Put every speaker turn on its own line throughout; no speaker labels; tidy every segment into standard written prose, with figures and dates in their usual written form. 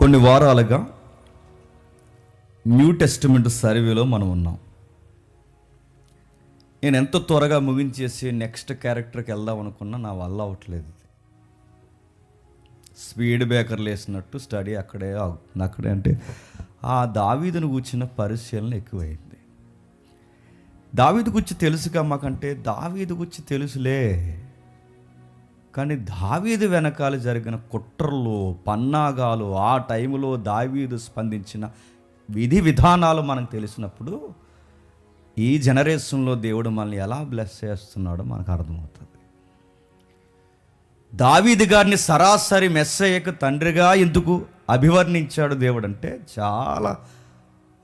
కొన్ని వారాలుగా new testament సర్వేలో మనం ఉన్నాం. నేను ఎంత త్వరగా ముగించేసి నెక్స్ట్ క్యారెక్టర్కి వెళ్దాం అనుకున్నా నా వల్ల అవ్వట్లేదు. స్పీడ్ బ్రేకర్లు వేసినట్టు స్టడీ అక్కడే ఆగుతుంది. అక్కడే అంటే ఆ దావీదును కూర్చున్న పరిశీలన ఎక్కువైంది. దావీదు గురించి తెలుసుగా మాకంటే దావీదు గురించి తెలుసులే, కానీ దావీదు వెనకాల జరిగిన కుట్రలు పన్నాగాలు ఆ టైంలో దావీదు స్పందించిన విధి విధానాలు మనకు తెలిసినప్పుడు ఈ జనరేషన్లో దేవుడు మనల్ని ఎలా బ్లెస్ చేస్తున్నాడో మనకు అర్థమవుతుంది. దావీదు గారిని సరాసరి మెస్సయ్యకు తండ్రిగా ఎందుకు అభివర్ణించాడు దేవుడు అంటే, చాలా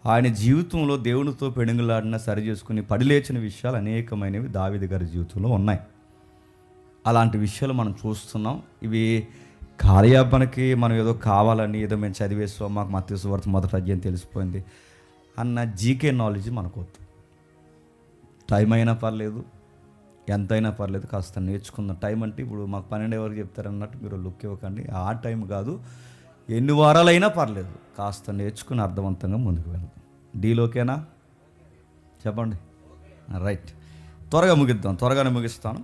ఆయన జీవితంలో దేవునితో పెనుగులాడిన సరి చేసుకుని పడిలేచిన విషయాలు అనేకమైనవి దావీదు గారి జీవితంలో ఉన్నాయి. అలాంటి విషయాలు మనం చూస్తున్నాం. ఇవి కార్యాపనకి మనం ఏదో కావాలని ఏదో మేము చదివేస్తాం, మాకు మత్తయి సువార్త మొదటి అధ్యాయం తెలిసిపోయింది అన్న జీకే నాలెడ్జ్ మనకు వద్దు. టైం అయినా పర్లేదు, ఎంతైనా పర్లేదు, కాస్త నేర్చుకుందాం. టైం అంటే ఇప్పుడు మాకు 12 వరకు చెప్తారన్నట్టు మీరు లుక్ ఇవ్వకండి. ఆ టైం కాదు, ఎన్ని వారాలైనా పర్లేదు, కాస్త నేర్చుకుని అర్థవంతంగా ముందుకు వెళ్దాం. డీలోకేనా చెప్పండి? రైట్, త్వరగానే ముగిస్తాను.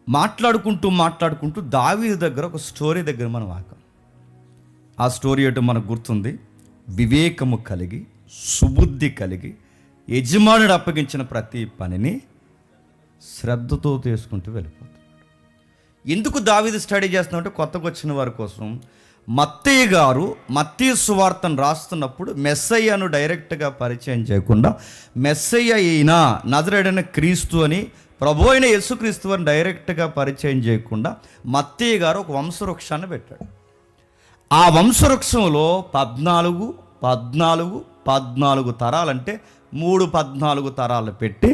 మాట్లాడుకుంటూ దావీదు దగ్గర ఒక స్టోరీ దగ్గర మనం ఆగాం. ఆ స్టోరీ ఏంటో మనకు గుర్తుంది. వివేకము కలిగి సుబుద్ధి కలిగి యజమానుడు అప్పగించిన ప్రతి పనిని శ్రద్ధతో తీసుకుంటూ వెళ్ళిపోతాడు. ఎందుకు దావీదు స్టడీ చేస్తున్నామంటే, కొత్తగా వచ్చిన వారి కోసం మత్తయి గారు మత్తయి సువార్తను రాస్తున్నప్పుడు మెస్సయ్యను డైరెక్ట్గా పరిచయం చేయకుండా మెస్సయ్య ఈయన నజరేయుడైన క్రీస్తు అని ప్రభు అయిన యేసుక్రీస్తు అని డైరెక్ట్గా పరిచయం చేయకుండా మత్తయి గారు ఒక వంశవృక్షాన్ని పెట్టాడు. ఆ వంశవృక్షంలో 14 తరాలంటే 14 తరాలు పెట్టి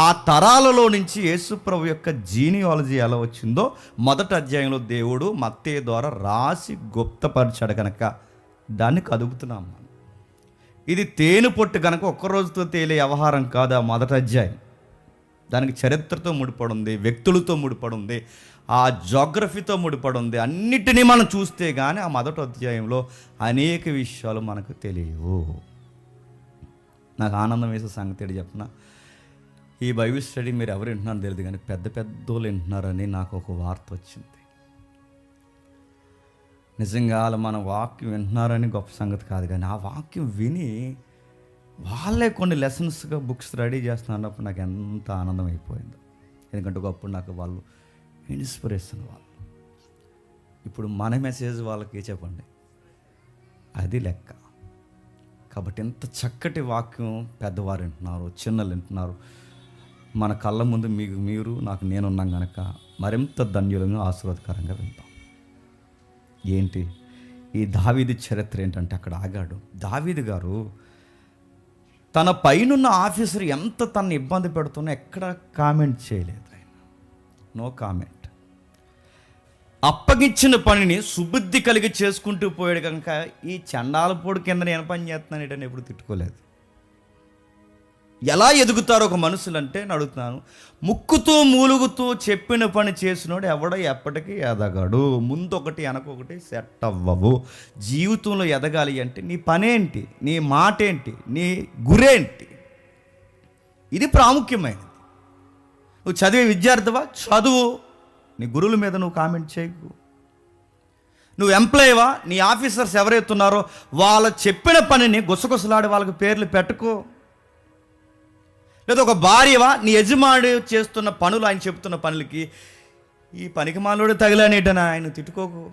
ఆ తరాలలో నుంచి యేసుప్రభు యొక్క జీనియాలజీ ఎలా వచ్చిందో మొదటి అధ్యాయంలో దేవుడు మత్తయి ద్వారా రాసి గుప్తపరిచాడు. కనుక దాన్ని కదుపుతున్నాం. ఇది తేనె పొట్టు కనుక ఒక్కరోజుతో తేలే వ్యవహారం కాదు. ఆ మొదటి అధ్యాయం దానికి చరిత్రతో ముడిపడి ఉంది, వ్యక్తులతో ముడిపడి ఉంది, ఆ జోగ్రఫీతో ముడిపడి ఉంది. అన్నిటినీ మనం చూస్తే కానీ ఆ మొదటి అధ్యాయంలో అనేక విషయాలు మనకు తెలియవు. నాకు ఆనందం వేసే సంగతి చెప్పిన, ఈ బైబిల్ స్టడీ మీరు ఎవరు వింటున్నారో తెలియదు, కానీ పెద్దోళ్ళు వింటున్నారని నాకు ఒక వార్త వచ్చింది. నిజంగా అలా మన వాక్యం వింటున్నారని గొప్ప సంగతి కాదు, కానీ ఆ వాక్యం విని వాళ్ళే కొన్ని లెసన్స్గా బుక్స్ రెడీ చేస్తున్నప్పుడు నాకు ఎంత ఆనందం అయిపోయిందో. ఎందుకంటే ఒకప్పుడు నాకు వాళ్ళు ఇన్స్పిరేషన్. వాళ్ళు ఇప్పుడు మన మెసేజ్ వాళ్ళకి చెప్పండి, అది లెక్క. కాబట్టి ఎంత చక్కటి వాక్యం పెద్దవారు వింటున్నారు, చిన్నలు వింటున్నారు. మన కళ్ళ ముందు మీరు నాకు నేనున్నాం కనుక మరింత ధన్యులంగా ఆశీర్వాదకరంగా వింటాం. ఏంటి ఈ దావీదు చరిత్ర ఏంటంటే, అక్కడ ఆగాడు. దావీదు గారు తన పైనున్న ఆఫీసర్ ఎంత తనని ఇబ్బంది పెడుతున్నా ఎక్కడ కామెంట్ చేయలేదు. ఆయన నో కామెంట్. అప్పగించిన పనిని సుబుద్ధి కలిగి చేసుకుంటూ పోయాడు కనుక ఈ చండాలపోడు కింద నేను పని చేస్తున్నాను ఏంటని ఎప్పుడు తిట్టుకోలేదు. ఎలా ఎదుగుతారో ఒక మనుషులంటే అడుగుతున్నాను, ముక్కుతూ మూలుగుతూ చెప్పిన పని చేసినోడు ఎవడో ఎప్పటికీ ఎదగాడు. ముందొకటి వెనకొకటి సెట్ అవ్వవు. జీవితంలో ఎదగాలి అంటే నీ పనేంటి, నీ మాట ఏంటి, నీ గురేంటి, ఇది ప్రాముఖ్యమైనది. నువ్వు చదివే విద్యార్థివా, చదువు. నీ గురువుల మీద నువ్వు కామెంట్ చేయకు. నువ్వు ఎంప్లాయీవా, నీ ఆఫీసర్స్ ఎవరైతే ఉన్నారో వాళ్ళు చెప్పిన పనిని గుసగుసలాడి వాళ్ళకి పేర్లు పెట్టుకో. లేదా ఒక భార్యవా, నీ యజమాని చేస్తున్న పనులు, ఆయన చెప్తున్న పనులకి ఈ పనికి మాలోడు తగిలానేటనా ఆయన తిట్టుకోకు.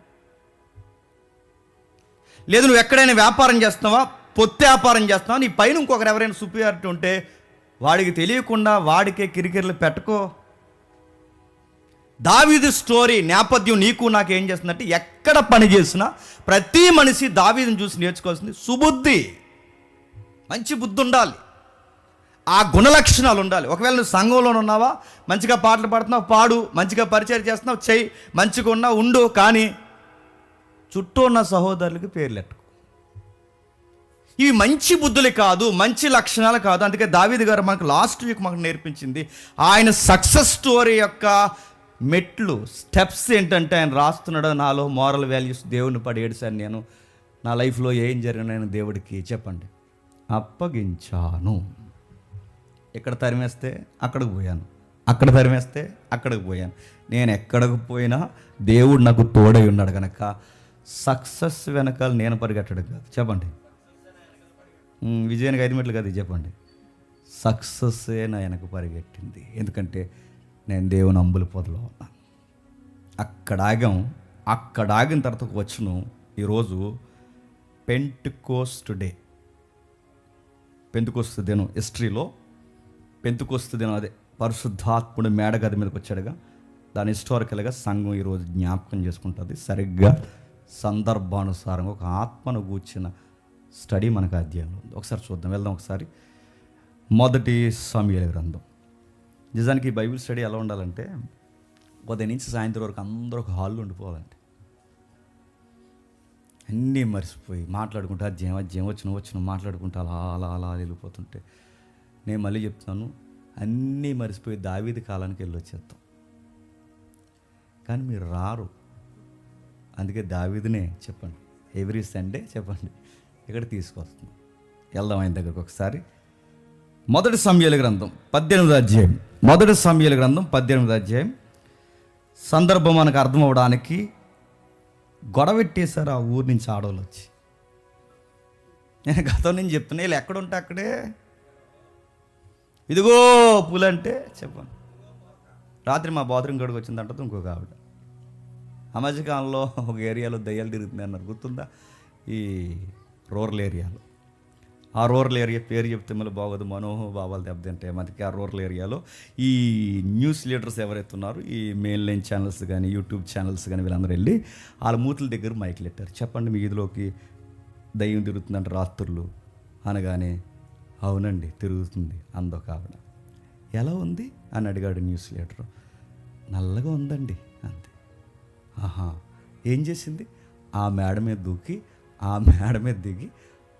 లేదు నువ్వు ఎక్కడైనా వ్యాపారం చేస్తున్నావా, పొత్తు వ్యాపారం చేస్తున్నావా, నీ పైన ఇంకొకరు ఎవరైనా సుపీరియారిటీ ఉంటే వాడికి తెలియకుండా వాడికే కిరికిరిలు పెట్టుకో. దావీదు స్టోరీ నేపథ్యం నీకు నాకు ఏం చేస్తుందంటే, ఎక్కడ పని చేసినా ప్రతి మనిషి దావీదుని చూసి నేర్చుకోవాల్సింది సుబుద్ధి. మంచి బుద్ధి ఉండాలి, ఆ గుణలక్షణాలు ఉండాలి. ఒకవేళ నువ్వు సంఘంలో ఉన్నావా, మంచిగా పాటలు పాడుతున్నావు, పాడు, మంచిగా పరిచయం చేస్తున్నావు, చెయ్యి, మంచిగా ఉన్నావు, ఉండు. కానీ చుట్టూ ఉన్న సహోదరులకి పేర్లు ఎట్టుకో. ఇవి మంచి బుద్ధులు కాదు, మంచి లక్షణాలు కాదు. అందుకే దావీదు గారు మనకు లాస్ట్ వీక్ మాకు నేర్పించింది ఆయన సక్సెస్ స్టోరీ యొక్క మెట్లు స్టెప్స్ ఏంటంటే ఆయన రాస్తున్నాడు, నాలో మోరల్ వాల్యూస్ దేవుని పడి ఏడుసాను నేను, నా లైఫ్లో ఏం జరిగిన నేను దేవుడికి చెప్పండి అప్పగించాను. ఇక్కడ తరిమేస్తే అక్కడికి పోయాను, అక్కడ తరిమేస్తే అక్కడికి పోయాను. నేను ఎక్కడికి పోయినా దేవుడు నాకు తోడై ఉన్నాడు కనుక సక్సెస్ వెనకాల నేను పరిగెట్టడం కాదు. చెప్పండి, విజయానికి 5 మెట్లు కాదు చెప్పండి, సక్సెస్సే నా వెనక పరిగెట్టింది. ఎందుకంటే నేను దేవుని అంబుల పొదలో ఉన్నాను. అక్కడ ఆగిన తర్వాత వచ్చును ఈరోజు పెంటెకోస్ట్ డే. పెంతెకోస్తు దినం హిస్టరీలో పెంతెకోస్తు దినం, అదే పరిశుద్ధాత్ముడు మేడగది మీదకి వచ్చాడుగా, దాని హిస్టారికల్గా సంఘం ఈరోజు జ్ఞాపకం చేసుకుంటుంది. సరిగ్గా సందర్భానుసారంగా ఒక ఆత్మను కూర్చిన స్టడీ మనకు అధ్యాయంలో ఉంది. ఒకసారి చూద్దాం, వెళ్దాం ఒకసారి. మొదటి సమూయేలు గ్రంథం. నిజానికి ఈ బైబిల్ స్టడీ ఎలా ఉండాలంటే ఉదయం నుంచి సాయంత్రం వరకు అందరూ ఒక హాల్లో ఉండిపోవాలండి. అన్నీ మర్చిపోయి మాట్లాడుకుంటూ అధ్యాయం వచ్చిన మాట్లాడుకుంటూ అలా అలా అలా వెళ్ళిపోతుంటే, నేను మళ్ళీ చెప్తున్నాను, అన్నీ మర్చిపోయి దావీదు కాలానికి వెళ్ళి వచ్చేస్తాం. కానీ మీరు రారు. అందుకే దావీదునే చెప్పండి ఎవ్రీ సండే చెప్పండి ఇక్కడ తీసుకొస్తున్నాం. వెళ్దాం ఆయన దగ్గరకు ఒకసారి. మొదటి సమూయేలు గ్రంథం 18వ అధ్యాయం. మొదటి సమూయేలు గ్రంథం 18వ అధ్యాయం. సందర్భం మనకు అర్థం అవడానికి గొడవెట్టేశారు ఆ ఊరి నుంచి ఆడవాళ్ళు వచ్చి. నేను గతం నుంచి చెప్తున్నా, వీళ్ళు ఎక్కడుంటే అక్కడే ఇదిగో పూలంటే చెప్పండి. రాత్రి మా బాత్రూమ్ గడికి వచ్చిందంటే ఇంకొక ఆవిడ. ఆ మధ్యకాలంలో ఒక ఏరియాలో దయ్యాలు తిరుగుతున్నాయి అన్నారు, గుర్తుందా? ఈ రూరల్ ఏరియాలో. ఆ రూరల్ ఏరియా పేరు చెప్తే మళ్ళీ బాగోదు, మనోభావాలు దెబ్బతింటే. మనకి ఆ రూరల్ ఏరియాలో ఈ న్యూస్ లీడర్స్ ఎవరైతే ఉన్నారో, ఈ మెయిన్ లైన్ ఛానల్స్ కానీ యూట్యూబ్ ఛానల్స్ కానీ వీళ్ళందరూ వెళ్ళి వాళ్ళ మూతుల దగ్గర మైకులు పెట్టారు. చెప్పండి, మీ ఇదిలోకి దయ్యం తిరుగుతుందంటే రాత్రులు అనగానే అవునండి తిరుగుతుంది అందొక ఆవిడ. ఎలా ఉంది అని అడిగాడు న్యూస్ లీడరు. నల్లగా ఉందండి అంతే. ఆహా, ఏం చేసింది? ఆ మేడ మీద దూకి ఆ మేడ మీద దిగి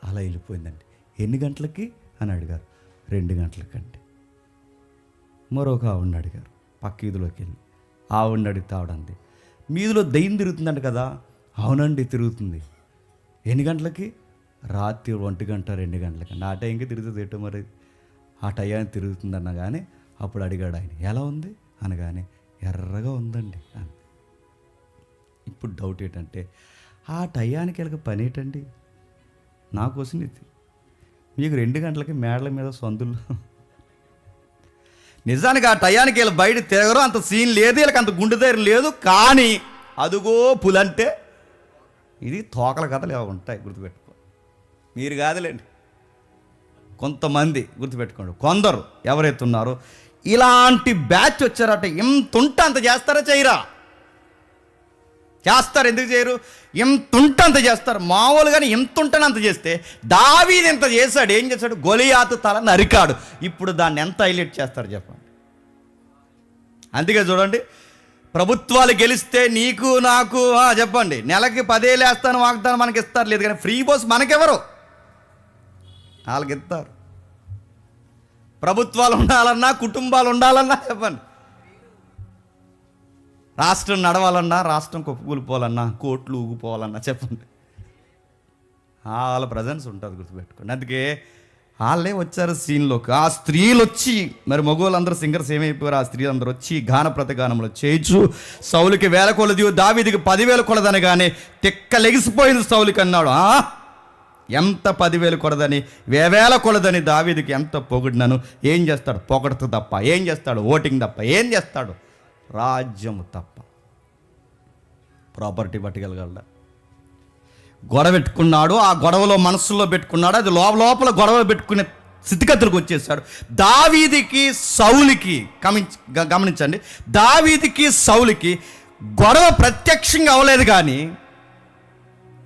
అలా వెళ్ళిపోయిందండి. ఎన్ని గంటలకి అని అడిగారు. 2 గంటలకండి. మరొక ఆవిడని అడిగారు పక్క వీధిలోకి వెళ్ళి. ఆవిడని అడిగితే ఆవిడంది, మీదిలో దయ్యం తిరుగుతుందంట కదా. అవునండి తిరుగుతుంది. ఎన్ని గంటలకి? రాత్రి 1 గంట 2 గంటలకండి. ఆ టైంకి తిరుగుతుంది ఎటు మరి, ఆ టయానికి తిరుగుతుందన్న కానీ అప్పుడు అడిగాడు ఆయన, ఎలా ఉంది అనగానే ఎర్రగా ఉందండి అని. ఇప్పుడు డౌట్ ఏంటంటే, ఆ టయానికి వెళ్ళక పని ఏంటండి? నాకోసం ఇది మీకు 2 గంటలకి మేడల మీద సందులు. నిజానికి ఆ టయానికి వీళ్ళు బయట తిరగరు, అంత సీన్ లేదు, వీళ్ళకి అంత గుండె ధైర్యం లేదు. కానీ అదుగో పులంటే ఇది తోకల కథలు ఏవో ఉంటాయి, గుర్తుపెట్టుకో. మీరు కాదులేండి, కొంతమంది గుర్తుపెట్టుకోండి. కొందరు ఎవరైతే ఉన్నారో ఇలాంటి బ్యాచ్ వచ్చారట, ఎంత ఉంటే అంత చేస్తారా చేయరా? చేస్తారు. ఎందుకు చేయరు? ఎంత ఉంటే అంత చేస్తారు. మామూలుగానే ఎంత ఉంటేనే అంత చేస్తే దావీదు ఎంత చేశాడు. ఏం చేశాడు? గొలియాతు తల నరికాడు. ఇప్పుడు దాన్ని ఎంత హైలైట్ చేస్తారు చెప్పండి. అందుకే చూడండి, ప్రభుత్వాలు గెలిస్తే నీకు నాకు చెప్పండి నెలకి 10,000 వేస్తాను వాగ్దానం మనకి ఇస్తారు. లేదు కానీ ఫ్రీ బస్ మనకెవరు? వాళ్ళకి ఇస్తారు. ప్రభుత్వాలు ఉండాలన్నా, కుటుంబాలు ఉండాలన్నా చెప్పండి, రాష్ట్రం నడవాలన్నా, రాష్ట్రం కుప్పకూలిపోవాలన్నా, కోట్లు ఊగిపోవాలన్నా చెప్పండి, వాళ్ళ ప్రజెన్స్ ఉంటుంది, గుర్తుపెట్టుకోండి. అందుకే వాళ్ళే వచ్చారు సీన్లోకి. ఆ స్త్రీలు వచ్చి, మరి మగవాళ్ళందరూ సింగర్స్ ఏమైపోయారు, ఆ స్త్రీలు అందరూ వచ్చి గాన ప్రతిగానంలో చేయొచ్చు. సౌలుకి 1000 కొలది, దావీదుకి 10,000 కొలదనగానే తిక్క లెగిసిపోయింది. సౌలుకి అన్నాడు, ఎంత 10,000 కొలదని, 1,000 కొలదని దావీదుకి ఎంత పొగిడినాను. ఏం చేస్తాడు? పొగడత తప్ప ఏం చేస్తాడు? ఓటింగ్ తప్ప ఏం చేస్తాడు? రాజ్యము తప్ప ప్రాపర్టీ పట్టుకెళ్ళగలడా? గొడవ పెట్టుకున్నాడు, ఆ గొడవలో మనసులో పెట్టుకున్నాడు, అది లోపల గొడవ పెట్టుకునే స్థితిగతులకు వచ్చేసాడు. దావీదుకి సౌలుకి గమనించండి, దావీదుకి సౌలుకి గొడవ ప్రత్యక్షంగా అవ్వలేదు కానీ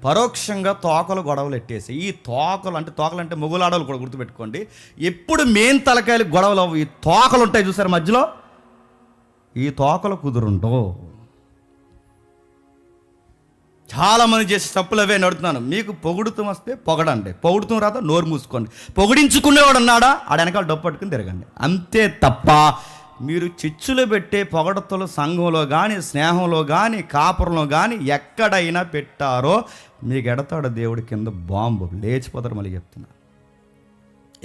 పరోక్షంగా తోకలు గొడవలు ఎట్టేసి. ఈ తోకలు అంటే మొగులాడలు కూడా గుర్తుపెట్టుకోండి. ఎప్పుడు మెయిన్ తలకాయలు గొడవలు ఈ తోకలు ఉంటాయి చూసారు మధ్యలో, ఈ తోకలు కుదురుండవు. చాలామంది చేసే తప్పులు అవే నడుతున్నాను. మీకు పొగుడుతూ వస్తే పొగడండి, పొగుడుతూ రాత నోరు మూసుకోండి. పొగిడించుకునేవాడు ఉన్నాడా, ఆడ వెనకాల డబ్బు పట్టుకుని తిరగండి, అంతే తప్ప మీరు చిచ్చులు పెట్టే పొగడతలు సంఘంలో కానీ, స్నేహంలో కానీ, కాపురంలో కానీ ఎక్కడైనా పెట్టారో మీకు ఎడతాడు దేవుడి కింద బాంబు లేచిపోతారు. మళ్ళీ చెప్తున్నా,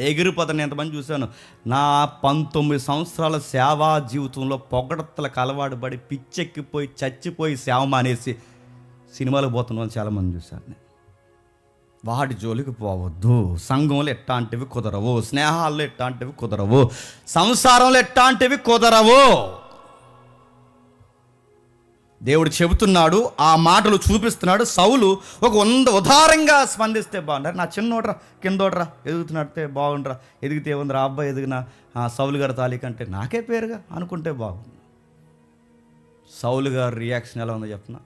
ఎగిరిపోతాను. ఎంతమంది చూశాను నా 19 సంవత్సరాల సేవా జీవితంలో పొగడతలకు అలవాటు పడి పిచ్చెక్కిపోయి చచ్చిపోయి సేవ మానేసి సినిమాలకు పోతున్న వాళ్ళు చాలామంది చూశాను నేను. వాటి జోలికి పోవద్దు. సంఘంలో ఎట్టాంటివి కుదరవు, స్నేహాల్లో ఎట్టాంటివి కుదరవు, సంసారంలో ఎట్టాంటివి కుదరవు. దేవుడు చెబుతున్నాడు, ఆ మాటలు చూపిస్తున్నాడు. సౌలు ఒక ఉదారంగా స్పందిస్తే బాగుంటారు. నా చిన్నోడ్రా కిందోడ్రా ఎదుగుతున్నట్టే బాగుండ్రా, ఎదిగితే ఏముందిరా అబ్బాయి ఎదిగిన సౌలు గారి తాలీ కంటే నాకే పేరుగా అనుకుంటే బాగుంది. సౌలు గారి రియాక్షన్ ఎలా ఉందో చెప్పిన,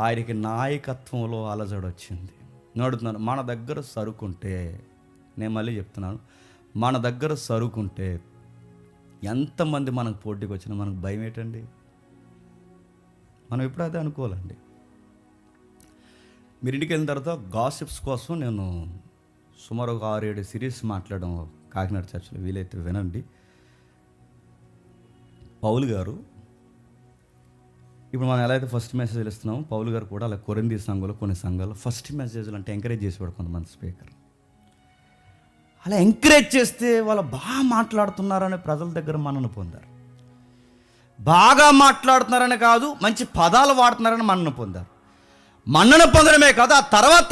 ఆయనకి నాయకత్వంలో అలజడి వచ్చింది. నడుతున్నాను, మన దగ్గర సరుకుంటే, నేను మళ్ళీ చెప్తున్నాను, మన దగ్గర సరుకుంటే ఎంతమంది మనకు పోటీకి వచ్చినా మనకు భయం ఏంటండి? మనం ఎప్పుడు అదే అనుకోవాలండి. మీరు ఇంటికి వెళ్ళిన తర్వాత గాసిప్స్ కోసం నేను సుమారు ఒక 6-7 సిరీస్ మాట్లాడడం కాకినాడ చర్చిలో, వీలైతే వినండి. పౌలు గారు, ఇప్పుడు మనం ఎలా అయితే ఫస్ట్ మెసేజ్లు ఇస్తున్నామో, పౌలు గారు కూడా అలా కొరింథీ సంఘంలో కొన్ని సంఘాలు ఫస్ట్ మెసేజ్లు అంటే ఎంకరేజ్ చేసేవాడు కొంతమంది స్పీకర్. అలా ఎంకరేజ్ చేస్తే వాళ్ళు బాగా మాట్లాడుతున్నారని ప్రజల దగ్గర మన్నన పొందారు. బాగా మాట్లాడుతున్నారని కాదు, మంచి పదాలు వాడుతున్నారని మన్నన పొందారు. మన్నన పొందడమే కాదు, ఆ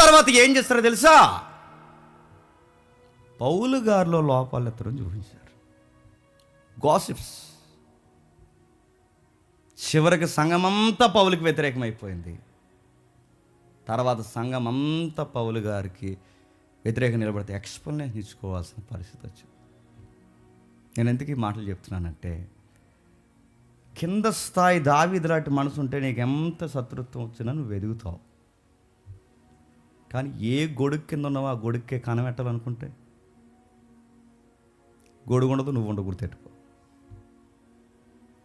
తర్వాత ఏం చేస్తారో తెలుసా? పౌలు గారిలో లోపాలు ఎత్తడం చూపించారు. గాసిప్స్. చివరికి సంఘమంతా పౌలుకి వ్యతిరేకమైపోయింది. తర్వాత సంఘమంతా పౌలు గారికి వ్యతిరేకంగా నిలబడితే ఎక్స్ప్లెనేషన్ ఇచ్చుకోవాల్సిన పరిస్థితి వచ్చింది. నేను ఎందుకు ఈ మాటలు చెప్తున్నానంటే, కింద స్థాయి దావీదు లాంటి మనసు ఉంటే నీకు ఎంత శత్రుత్వం వచ్చినా నువ్వు ఎదుగుతావు. కానీ ఏ గొడుగు కింద ఉన్నావో ఆ గొడుక్కే కనబెట్టాలనుకుంటే గొడుగు ఉండదు, నువ్వు ఉండ గుర్తెట్టుకో.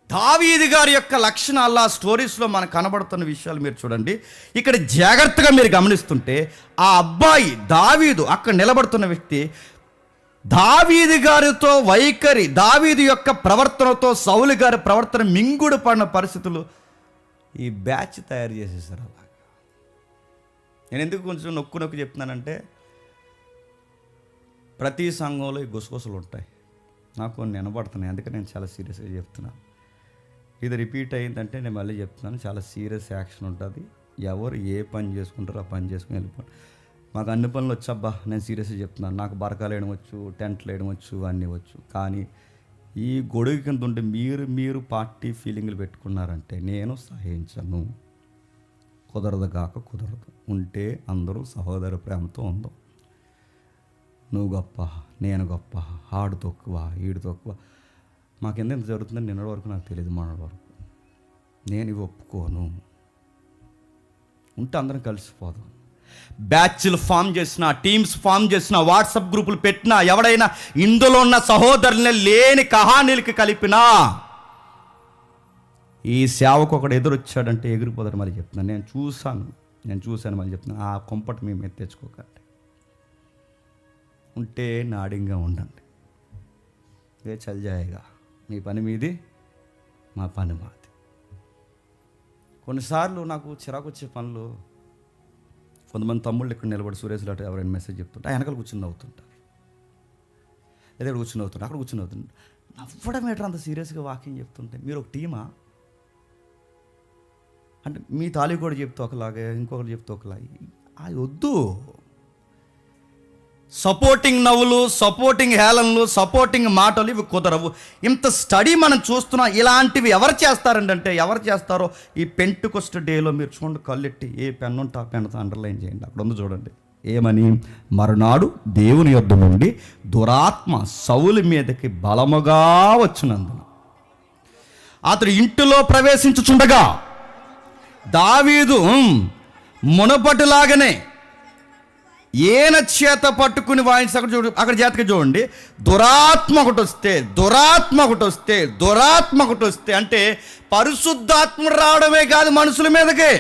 దావీదు గారి యొక్క లక్షణాలు ఆ స్టోరీస్లో మనకు కనబడుతున్న విషయాలు మీరు చూడండి. ఇక్కడ జాగ్రత్తగా మీరు గమనిస్తుంటే ఆ అబ్బాయి దావీదు అక్కడ నిలబడుతున్న వ్యక్తి, దావీదు గారితో వైఖరి, దావీదు యొక్క ప్రవర్తనతో సౌలు గారి ప్రవర్తన మింగుడు పడిన పరిస్థితులు ఈ బ్యాచ్ తయారు చేసేసారు. అలాగా నేను ఎందుకు కొంచెం నొక్కు చెప్తున్నానంటే, ప్రతి సంఘంలో ఈ గుసగుసలు ఉంటాయి. నాకు కొన్ని వినబడుతున్నాయి, అందుకే నేను చాలా సీరియస్గా చెప్తున్నాను. ఇది రిపీట్ అయిందంటే నేను మళ్ళీ చెప్తున్నాను, చాలా సీరియస్ యాక్షన్ ఉంటుంది. ఎవరు ఏ పని చేసుకుంటారో ఆ పని చేసుకుని వెళ్ళిపోండి. మాకు అన్ని పనులు వచ్చబ్బా, నేను సీరియస్గా చెప్తున్నాను. నాకు బరకాలు వేయడం వచ్చు, టెంట్లు వేయడం వచ్చు, అన్నీ వచ్చు. కానీ ఈ గొడుగు కింద ఉంటే మీరు పార్టీ ఫీలింగ్లు పెట్టుకున్నారంటే నేను సహించను. కుదరదు కాక కుదరదు. ఉంటే అందరూ సహోదర ప్రేమతో ఉందాం. నువ్వు గొప్ప, నేను గొప్ప, ఆడు తక్కువ, ఈడు తక్కువ, మాకెంత ఎంత జరుగుతుందని నిన్నటి వరకు నాకు తెలియదు. మొన్నటి వరకు నేను ఇవి ఒప్పుకోను. ఉంటే అందరం కలిసిపోదాం. బ్యాచ్లు ఫామ్ చేసిన, టీమ్స్ ఫామ్ చేసిన, వాట్సాప్ గ్రూపులు పెట్టినా, ఎవడైనా ఇందులో ఉన్న సహోదరుల్ని లేని కహానీలకి కలిపినా, ఈ సేవకు ఒకడు ఎదురొచ్చాడంటే ఎగిరిపోతాడు. మళ్ళీ చెప్తున్నాను, నేను చూశాను మళ్ళీ చెప్తున్నాను. ఆ కొంపట మేము ఎత్తెచ్చుకోకండి. ఉంటే నాడింగా ఉండండి. ఏ చల్జాయిగా మీ పని మీది, మా పని మాది. కొన్నిసార్లు నాకు చిరాకు వచ్చే పనులు, కొంతమంది తమ్ముళ్ళు ఇక్కడ నిలబడి సురేష్ లాంటి ఎవరైనా మెసేజ్ చెప్తుంటే వెనకాల కూర్చుని నవ్వుతుంటారు, లేదా కూర్చుని నవ్వుతుంటారు, అక్కడ కూర్చుని నవ్వుతుంటారు. నవ్వడం ఏంటో అంత సీరియస్గా వాకింగ్ చెప్తుంటే? మీరు ఒక టీమా? అంటే మీ తాలీ కూడా చెప్తే ఒకలాగే, ఇంకొకరు చెప్తే ఒకలాగే. అది వద్దు. సపోర్టింగ్ నవ్వులు, సపోర్టింగ్ హేళనలు, సపోర్టింగ్ మాటలు ఇవి కుదరవు. ఇంత స్టడీ మనం చూస్తున్నాం. ఇలాంటివి ఎవరు చేస్తారంటే, ఎవరు చేస్తారో ఈ పెంటెకోస్ట్ డేలో మీరు చూడండి, కళ్ళెట్టి ఏ పెన్ ఉంటే ఆ పెన్తో అండర్లైన్ చేయండి. అక్కడ ఉంది చూడండి, ఏమని? మరునాడు దేవుని యొద్ద నుండి దురాత్మ సౌలు మీదకి బలముగా వచ్చినందున అతడు ఇంటిలో ప్రవేశించుచుండగా దావీదు మునపటిలాగానే ఏన చేత పట్టుకుని వాయించి అక్కడ జాతక చూడండి. దురాత్మ ఒకటి వస్తే అంటే పరిశుద్ధాత్మ రావడమే కాదు మనుషుల మీదకి.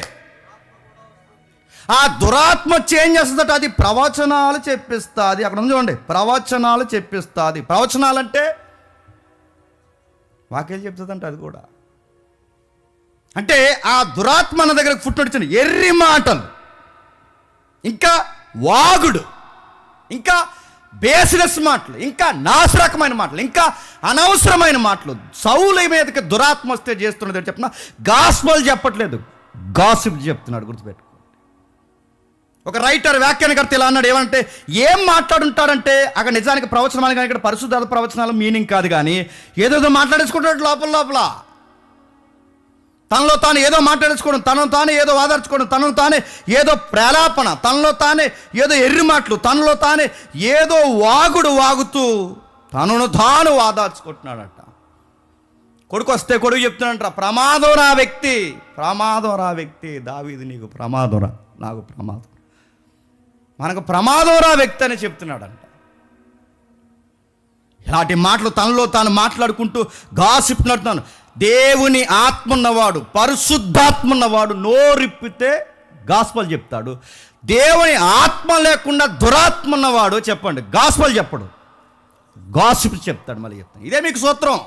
ఆ దురాత్మ చేంజ్ చేస్తుందట. అది ప్రవచనాలు చెప్పిస్తుంది. అక్కడ ఉంది చూడండి, ప్రవచనాలు చెప్పిస్తుంది. ప్రవచనాలంటే వాక్యాలు చెప్తుందంటే అది కూడా. అంటే ఆ దురాత్మ మన దగ్గరకు పుట్టినొచ్చిన ఎర్రి మాటలు, ఇంకా వాగుడు, ఇంకా బేసినెస్ మాటలు, ఇంకా నాశరకమైన మాటలు, ఇంకా అనవసరమైన మాటలు. సౌలు మీదకి దురాత్మ వస్తే చేస్తున్నది చెప్పిన గాస్పల్ చెప్పట్లేదు, గాసిప్ చెప్తున్నాడు. గుర్తుపెట్టుకో. ఒక రైటర్ వ్యాఖ్యానకర్త ఇలా అన్నాడు, ఏమంటే ఏం మాట్లాడుంటాడంటే అక్కడ నిజానికి ప్రవచనాలు కానీ ఇక్కడ పరిశుద్ధాత్మ ప్రవచనాలు మీనింగ్ కాదు, కానీ ఏదేదో మాట్లాడేసుకుంటాడు లోపల లోపల. తనలో తాను ఏదో మాట్లాడేసుకోవడం, తనను తానే ఏదో వాదార్చుకోవడం, తనను తానే ఏదో ప్రేలాపన, తనలో తానే ఏదో ఎర్రి మాటలు, తనలో తానే ఏదో వాగుడు వాగుతూ తనను తాను వాదార్చుకుంటున్నాడట. కొడుకు వస్తే కొడుకు చెప్తున్నాడంట, ప్రమాదం రా వ్యక్తి, ప్రమాదం రా వ్యక్తి, దావీదు నీకు ప్రమాదం రా, నాకు ప్రమాదం, మనకు ప్రమాదం రా వ్యక్తి అని చెప్తున్నాడంట. ఇలాంటి మాటలు తనలో తాను మాట్లాడుకుంటూ గాసిప్ నడుతున్నాను. దేవుని ఆత్మ ఉన్నవాడు, పరిశుద్ధాత్మ ఉన్నవాడు నోరిప్పితే గాస్పల్ చెప్తాడు. దేవుని ఆత్మ లేకుండా దురాత్మ ఉన్నవాడు చెప్పండి గాస్పల్ చెప్పడు, గాసిప్ చెప్తాడు. మళ్ళీ చెప్తాను, ఇదే మీకు సూత్రం.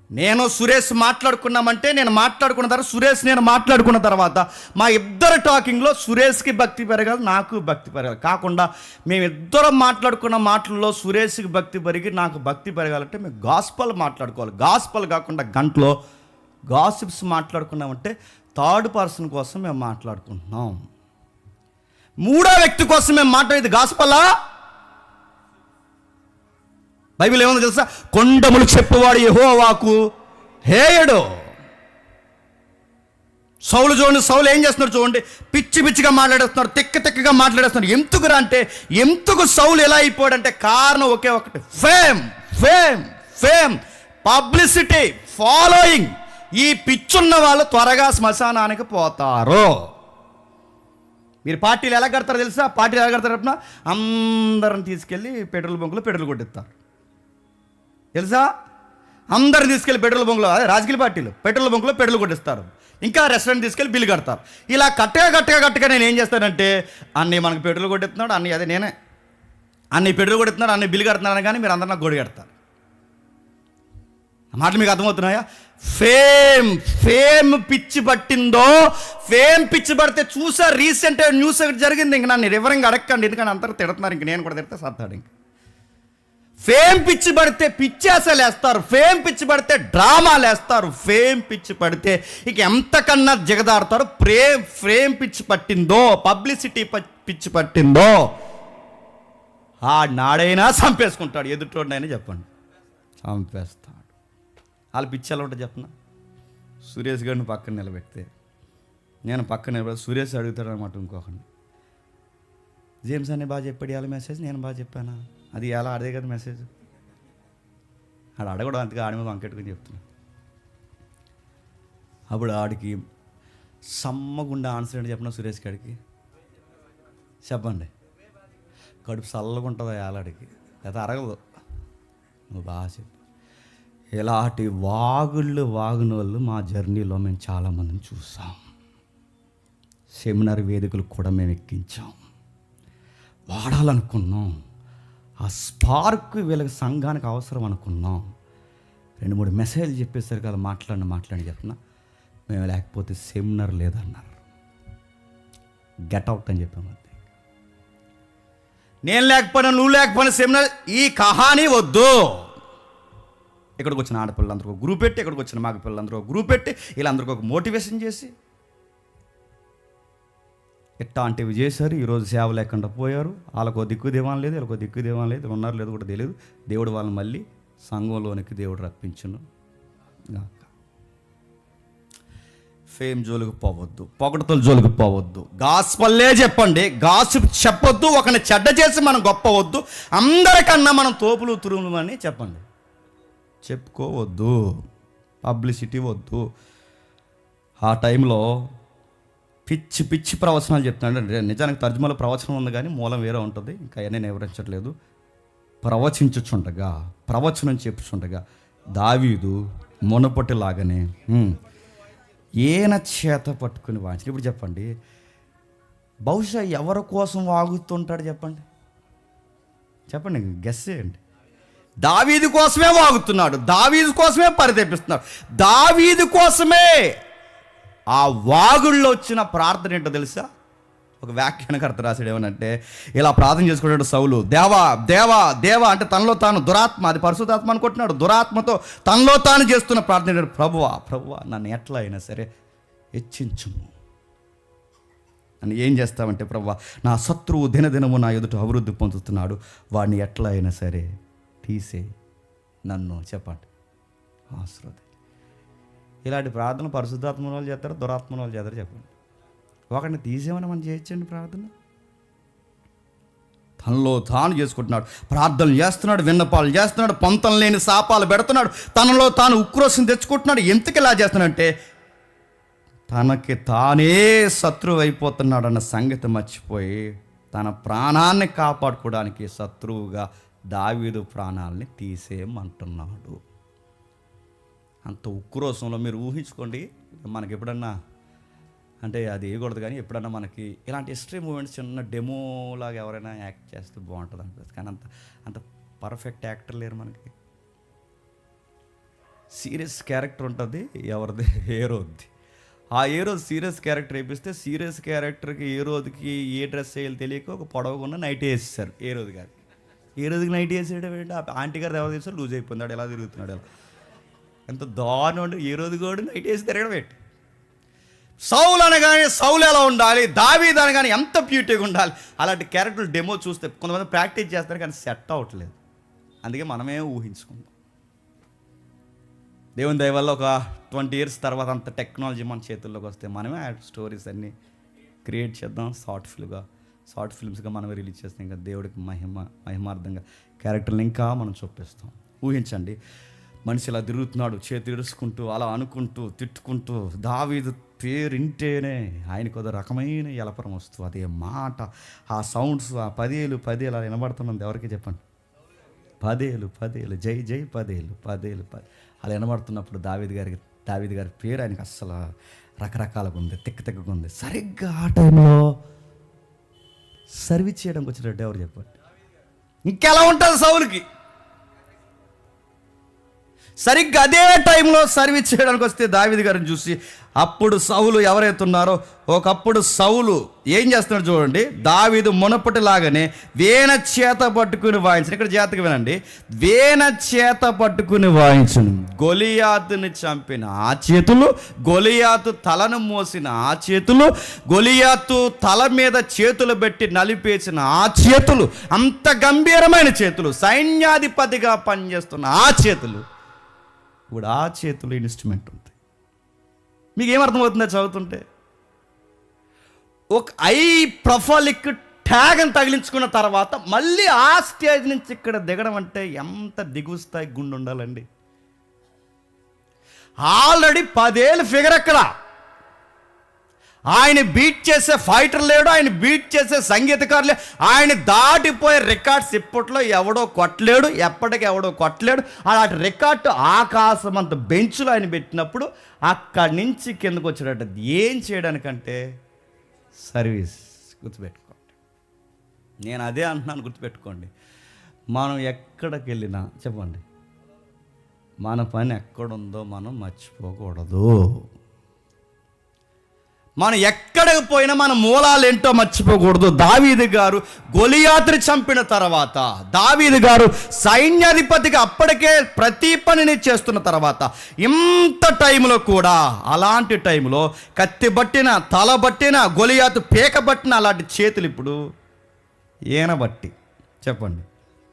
నేను సురేష్ మాట్లాడుకున్నామంటే, నేను మాట్లాడుకున్న తర్వాత సురేష్ నేను మాట్లాడుకున్న తర్వాత మా ఇద్దరు టాకింగ్లో సురేష్కి భక్తి పెరగాలి, నాకు భక్తి పెరగాలి. కాకుండా మేమిద్దరం మాట్లాడుకున్న మాటల్లో సురేష్కి భక్తి పెరిగి నాకు భక్తి పెరగాలంటే మేము గాస్పల్ మాట్లాడుకోవాలి. గాస్పల్ కాకుండా గంటలో గాసిప్స్ మాట్లాడుకున్నామంటే థర్డ్ పర్సన్ కోసం మేము మాట్లాడుకుంటున్నాం, మూడో వ్యక్తి కోసం మేము మాట్లాడేది గాస్పలా? బైబిల్ ఏముందో తెలుసా? కొండములు చెప్పువాడు యెహోవాకు హేయడు. సౌలు చూడండి, సౌలు ఏం చేస్తున్నాడు చూడండి, పిచ్చి పిచ్చిగా మాట్లాడేస్తున్నాడు, తిక్కగా మాట్లాడేస్తున్నాడు. ఎందుకురా అంటే, ఎందుకు సౌలు ఎలా అయిపోయాడంటే కారణం ఒకే ఒకటి, fame fame fame, publicity, following. ఈ పిచ్చున్న వాళ్ళు త్వరగా శ్మశానానికి పోతారు. మీరు పార్టీలు ఎలా కడతారో తెలుసా? పార్టీలు ఎలా కడతారు చెప్పిన, అందరిని తీసుకెళ్ళి పెట్రోల్ బంకులో పెట్రోల్ కొట్టిస్తారు తెలుసా? అందరిని తీసుకెళ్ళి పెట్రోల్ బంకులో, అదే రాజకీయ పార్టీలు పెట్రోల్ బంకులో పెట్రోల్ కొట్టిస్తారు, ఇంకా రెస్టారెంట్ తీసుకెళ్ళి బిల్లు కడతారు. ఇలా కట్టగా నేను ఏం చేస్తానంటే, అన్నీ మనకు పెట్రోల్ కొట్టిస్తున్నాడు, అన్నీ అదే నేనే అన్నీ పెట్రోల్ కొట్టిస్తున్నాడు, అన్నీ బిల్లు కడుతున్నాను, కానీ మీరు అందరు నాకు గొడి కడతారు. మాటలు మీకు అర్థమవుతున్నాయా? ఫేమ్ ఫేమ్ పిచ్చి పట్టిందో, ఫేమ్ పిచ్చి పడితే చూసా రీసెంట్ న్యూస్ ఒకటి జరిగింది. ఇంక నన్ను రివరింగ్ అడగండి, ఎందుకంటే అందరూ తిడుతున్నారు, ఇంక నేను కూడా తిడితే సత్తాడు. ఇంక ఫేమ్ పిచ్చి పడితే పిచ్చేసలు వేస్తారు, ఫేమ్ పిచ్చి పడితే డ్రామాలు వేస్తారు, ఫేమ్ పిచ్చి పడితే ఇక ఎంతకన్నా జగదాడతారు. ఫేమ్ పిచ్చి పట్టిందో, పబ్లిసిటీ పిచ్చి పట్టిందో, ఆ నాడైనా చంపేసుకుంటాడు, ఎదుటోడినైనా చెప్పండి చంపేస్తాడు. వాళ్ళ పిచ్చి ఎలా ఉంటుంది చెప్పనా? సురేష్ గారిని పక్కన నిలబెడితే, నేను పక్కన నిలబెడితే సురేష్ అడుగుతాడు అనమాట ఇంకొకరిని, జేమ్స్ అనే బాగా చెప్పాడు ఇవాళ మెసేజ్, నేను బాగా చెప్పానా? అది ఎలా అదే కదా మెసేజ్. ఆడు అడగడం అంతగా ఆడి మీద వంకెట్టుకుని చెప్తున్నా. అప్పుడు ఆడికి సమ్మగుండా ఆన్సర్ ఏంటి చెప్పిన సురేష్ గారికి చెప్పండి, కడుపు చల్లగా ఉంటుంది ఆలాడికి, లేదా అరగదు. నువ్వు బాగా చెప్పు. ఇలాంటి వాగుళ్ళు వాగిన వాళ్ళు మా జర్నీలో మేము చాలామందిని చూసాం. సెమినార్ వేదికలు కూడా మేము ఎక్కించాం, వాడాలనుకున్నాం. ఆ స్పార్క్ వీళ్ళకి సంఘానికి అవసరం అనుకున్నాం. 2-3 మెసేజ్లు చెప్పేసరికి వాళ్ళు మాట్లాడి చెప్తున్నా, మేము లేకపోతే సెమినార్ లేదన్నారు, గెట్ అవుట్ అని చెప్పాము. అంతే, నేను లేకపోయినా నువ్వు లేకపోయినా సెమినార్, ఈ కహానీ వద్దు. ఇక్కడికి వచ్చిన ఆడపిల్లలందరూ ఒక గ్రూప్ పెట్టి, ఇక్కడికి వచ్చిన మగ పిల్లలందరూ ఒక గ్రూప్ పెట్టి, వీళ్ళందరికీ ఒక మోటివేషన్ చేసి ఇట్లాంటివి చేశారు. ఈరోజు సేవ లేకుండా పోయారు. వాళ్ళకో దిక్కు దేవం లేదు, వీళ్ళకో దిక్కు దేవం లేదు, ఉన్నారు లేదు కూడా తెలియదు. దేవుడు వాళ్ళని మళ్ళీ సంఘంలోనికి దేవుడు రప్పించును. ఫేమ్ జోలికి పోవద్దు, పొగడతల జోలికి పోవద్దు, గాస్పల్లే చెప్పండి, గాసిప్ చెప్పొద్దు. ఒకరిని చెడ్డ చేసి మనం గొప్పవద్దు, అందరికన్నా మనం తోపులు తురుములు అని చెప్పండి, చెప్పుకోవద్దు, పబ్లిసిటీ వద్దు. ఆ టైంలో పిచ్చి పిచ్చి ప్రవచనాలు చెప్తున్నాడు. నిజానికి తర్జుమాలో ప్రవచనం ఉంది, కానీ మూలం వేరే ఉంటుంది. ఇంకా అవన్నీ వివరించట్లేదు. ప్రవచనం చెప్పుచుండగా దావీదు మునపటిలాగానే ఈయన చేత పట్టుకుని వాయించి. ఇప్పుడు చెప్పండి, బహుశా ఎవరి కోసం వాగుతుంటాడు చెప్పండి, గెస్ చేయండి. దావీదు కోసమే వాగుతున్నాడు, దావీదు కోసమే పరితపిస్తున్నాడు, దావీదు కోసమే. ఆ వాగుల్లో వచ్చిన ప్రార్థన ఏంటో తెలుసా? ఒక వ్యాఖ్యానకర్త రాశాడు ఏమనంటే, ఇలా ప్రార్థన చేసుకున్నాడు సౌలు, దేవా దేవా దేవా అంటే తనలో తాను దురాత్మ, అది పరిశుద్ధాత్మ అనుకుంటున్నాడు, దురాత్మతో తనలో తాను చేస్తున్న ప్రార్థన, ప్రభువా ప్రభువా నన్ను ఎట్లా అయినా సరే హెచ్చించుము. అని ఏం చేస్తామంటే, ప్రభువా నా శత్రువు దినదినము నా ఎదుట అభివృద్ధి పొందుతున్నాడు, వాడిని ఎట్లా అయినా సరే తీసే నన్ను, చెప్పండి, ఆశ్రది. ఇలాంటి ప్రార్థన పరిశుద్ధాత్మ వాళ్ళు చేస్తారు, దురాత్మ వాళ్ళు చేస్తారు, చెప్పండి. ఒకరిని తీసేమని మనం చేయొచ్చండి ప్రార్థన? తనలో తాను చేసుకుంటున్నాడు, ప్రార్థనలు చేస్తున్నాడు, విన్నపాలు చేస్తున్నాడు, పొంతం లేని శాపాలు పెడుతున్నాడు, తనలో తాను ఉక్రోషం తెచ్చుకుంటున్నాడు. ఎందుకు ఇలా చేస్తున్నాడంటే, తనకి తానే శత్రువు అయిపోతున్నాడు అన్న సంగతి మర్చిపోయి తన ప్రాణాన్ని కాపాడుకోవడానికి శత్రువుగా దావీదు ప్రాణాలని తీసేయమంటున్నాడు. అంత ఉక్రోషంలో మీరు ఊహించుకోండి. మనకి ఎప్పుడన్నా అంటే అది వేయకూడదు, కానీ ఎప్పుడన్నా మనకి ఇలాంటి ఎక్స్ట్రీమ్ మూమెంట్స్ చిన్న డెమోలాగా ఎవరైనా యాక్ట్ చేస్తే బాగుంటుంది అనిపిస్తుంది. కానీ అంత పర్ఫెక్ట్ యాక్టర్ లేరు మనకి. సీరియస్ క్యారెక్టర్ ఉంటుంది ఎవరిది, హీరోది. ఆ హీరో సీరియస్ క్యారెక్టర్ వేపిస్తే సీరియస్ క్యారెక్టర్కి హీరోదికి ఏ డ్రెస్ వేయాలి తెలియక ఒక పొడవుకున్న నైట్ వేసేసారు హీరోది గారికి. హీరోదికి నైట్ వేసేయడం ఏంటి? ఆంటీ గారు ఎవరు తీసారు, లూజ్ అయిపోతున్నాడు, ఎలా తిరుగుతున్నాడు, ఎలా ఎంత దారుణం అంటే హీరోది కూడా నైట్ వేసి తిరగడం ఏంటి? సౌలు అనగానే సౌలు ఎలా ఉండాలి, దావీదు అనగానే ఎంత బ్యూటీగా ఉండాలి. అలాంటి క్యారెక్టర్ డెమో చూస్తే కొంతమంది ప్రాక్టీస్ చేస్తారు కానీ సెట్ అవ్వట్లేదు. అందుకే మనమే ఊహించుకుందాం. దేవుని దయ వల్ల ఒక 20 years తర్వాత అంత టెక్నాలజీ మన చేతుల్లోకి వస్తే మనమే ఆ స్టోరీస్ అన్నీ క్రియేట్ చేద్దాం. షార్ట్ ఫిల్మ్స్గా మనమే రిలీజ్ చేస్తాం. ఇంకా దేవుడికి మహిమార్థంగా క్యారెక్టర్ని ఇంకా మనం చూపిస్తాం. ఊహించండి, మనిషి ఇలా తిరుగుతున్నాడు, చేతి ఇరుసుకుంటూ, అలా అనుకుంటూ, తిట్టుకుంటూ. దావీదు పేరింటేనే ఆయనకు ఒక రకమైన ఎలపరం వస్తూ, అదే మాట, ఆ సౌండ్స్, ఆ 10 అలా వినబడుతున్నది. ఎవరికి చెప్పండి, 10 జై జై 10 అలా వినబడుతున్నప్పుడు దావీదు గారి పేరు ఆయనకి అస్సలు రకరకాలుగా ఉంది, తిక్కగా ఉంది. సరిగ్గా ఆ టైంలో సర్వీస్ చేయడానికి వచ్చినట్టు ఎవరు చెప్పండి. ఇంకెలా ఉంటుంది సౌలుకి? సరిగ్గా అదే టైంలో సర్వీస్ చేయడానికి వస్తే దావీదు గారిని చూసి, అప్పుడు సౌలు ఎవరైతే ఉన్నారో, ఒకప్పుడు సౌలు ఏం చేస్తున్నాడు చూడండి. దావీదు మునపటిలాగానే వేణ చేత పట్టుకుని వాయించను. ఇక్కడ జాతక వినండి, వేణ చేత పట్టుకుని వాయించను. గొలియాతుని చంపిన ఆ చేతులు, గొలియాతు తలను మోసిన ఆ చేతులు, గొలియాతు తల మీద చేతులు పెట్టి నలిపేసిన ఆ చేతులు, అంత గంభీరమైన చేతులు, సైన్యాధిపతిగా పనిచేస్తున్న ఆ చేతులు, ఇప్పుడు ఆ చేతులు ఇన్స్ట్రుమెంట్ ఉంది. మీకు ఏమర్థమవుతుందో చదువుతుంటే? ఒక ప్రొఫైలిక్ ట్యాగ్ అని తగిలించుకున్న తర్వాత మళ్ళీ ఆ స్టేజ్ నుంచి ఇక్కడ దిగడం అంటే ఎంత దిగువ స్థాయి గుండె ఉండాలండి. ఆల్రెడీ 10 ఏళ్ళ ఫిగర్ అక్కడ. ఆయన బీట్ చేసే ఫైటర్ లేడు, ఆయన బీట్ చేసే సంగీతకారులే. ఆయన దాటిపోయే రికార్డ్స్ ఇప్పట్లో ఎవడో కొట్టలేడు, ఎప్పటికి ఎవడో కొట్టలేడు. అలాంటి రికార్డు ఆకాశం అంత బెంచ్లో ఆయన పెట్టినప్పుడు అక్కడి నుంచి కిందకు వచ్చాడట. ఏం చేయడానికంటే సర్వీస్. గుర్తుపెట్టుకోండి, నేను అదే అంటున్నాను, గుర్తుపెట్టుకోండి. మనం ఎక్కడికి వెళ్ళినా చెప్పండి, మన పని ఎక్కడుందో మనం మర్చిపోకూడదు. మనం ఎక్కడికి పోయినా మన మూలాలు ఏంటో మర్చిపోకూడదు. దావీదు గారు గొలియాతుని చంపిన తర్వాత, దావీదు గారు సైన్యాధిపతిగా అప్పటికే ప్రతి పనిని చేస్తున్న తర్వాత, ఇంత టైంలో కూడా, అలాంటి టైంలో కత్తి బట్టిన, తల బట్టిన, గొలియాతు పీక బట్టిన అలాంటి చేతులు ఇప్పుడు ఈయన బట్టి చెప్పండి,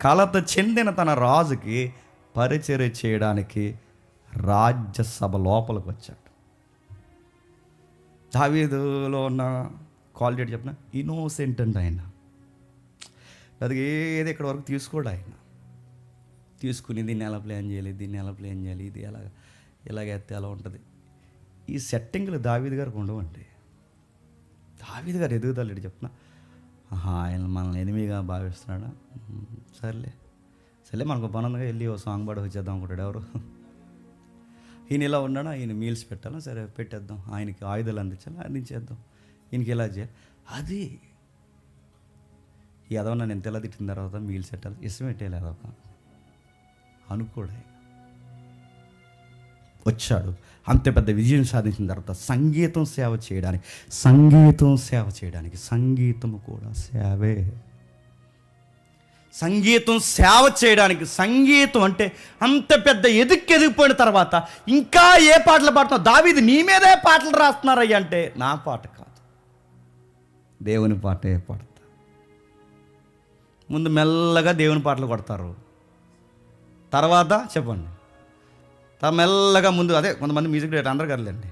కలత చెందిన తన రాజుకి పరిచర్య చేయడానికి రాజ్యసభ లోపలికి వచ్చాడు. దావీదులో ఉన్న క్వాలిటీ చెప్పిన ఇన్నోసెంట్ అండి ఆయన. అది ఏది ఇక్కడ వరకు తీసుకోడు ఆయన. తీసుకుని దీన్ని ఎలా ప్లాన్ చేయాలి, దీన్ని ఎలా ప్లాన్ చేయాలి, ఇది ఎలాగైతే ఎలా ఉంటుంది. ఈ సెట్టింగ్లు దావీదు గారికి ఉండవండి. దావీదు గారు ఎదుగుదలేడు చెప్పిన, ఆయన మనల్ని ఎనిమిగా భావిస్తున్నాడా, సర్లే మనకు పనుందిగా వెళ్ళి ఓ సాంగ్ పాడి వచ్చేద్దాం అనుకుంటాడు. ఎవరు ఈయన ఇలా ఉన్నాడా, ఈయన మీల్స్ పెట్టాలా, సరే పెట్టేద్దాం, ఆయనకి ఆయుధాలు అందించాలి, అందించేద్దాం, ఈయనకి ఎలా చేయాలి. అది ఏదో నన్ను ఎంత ఎలా తిట్టిన తర్వాత మీల్స్ పెట్టాలి, ఇష్టం పెట్టేయాలి. అదొక అనుకోడు. వచ్చాడు, అంత పెద్ద విజయం సాధించిన తర్వాత సంగీతం సేవ చేయడానికి సంగీతము కూడా సేవే. సంగీతం అంటే అంత పెద్ద ఎదిగిపోయిన తర్వాత ఇంకా ఏ పాటలు పాడుతున్నావు? దావీదు నీ మీదే పాటలు రాస్తున్నారయ్యా అంటే నా పాట కాదు, దేవుని పాటే పాడతా. ముందు మెల్లగా దేవుని పాటలు కొడతారు, తర్వాత చెప్పండి మెల్లగా ముందు అదే కొంతమంది మ్యూజిక్ డైరెక్టర్ అందరు కదలండి,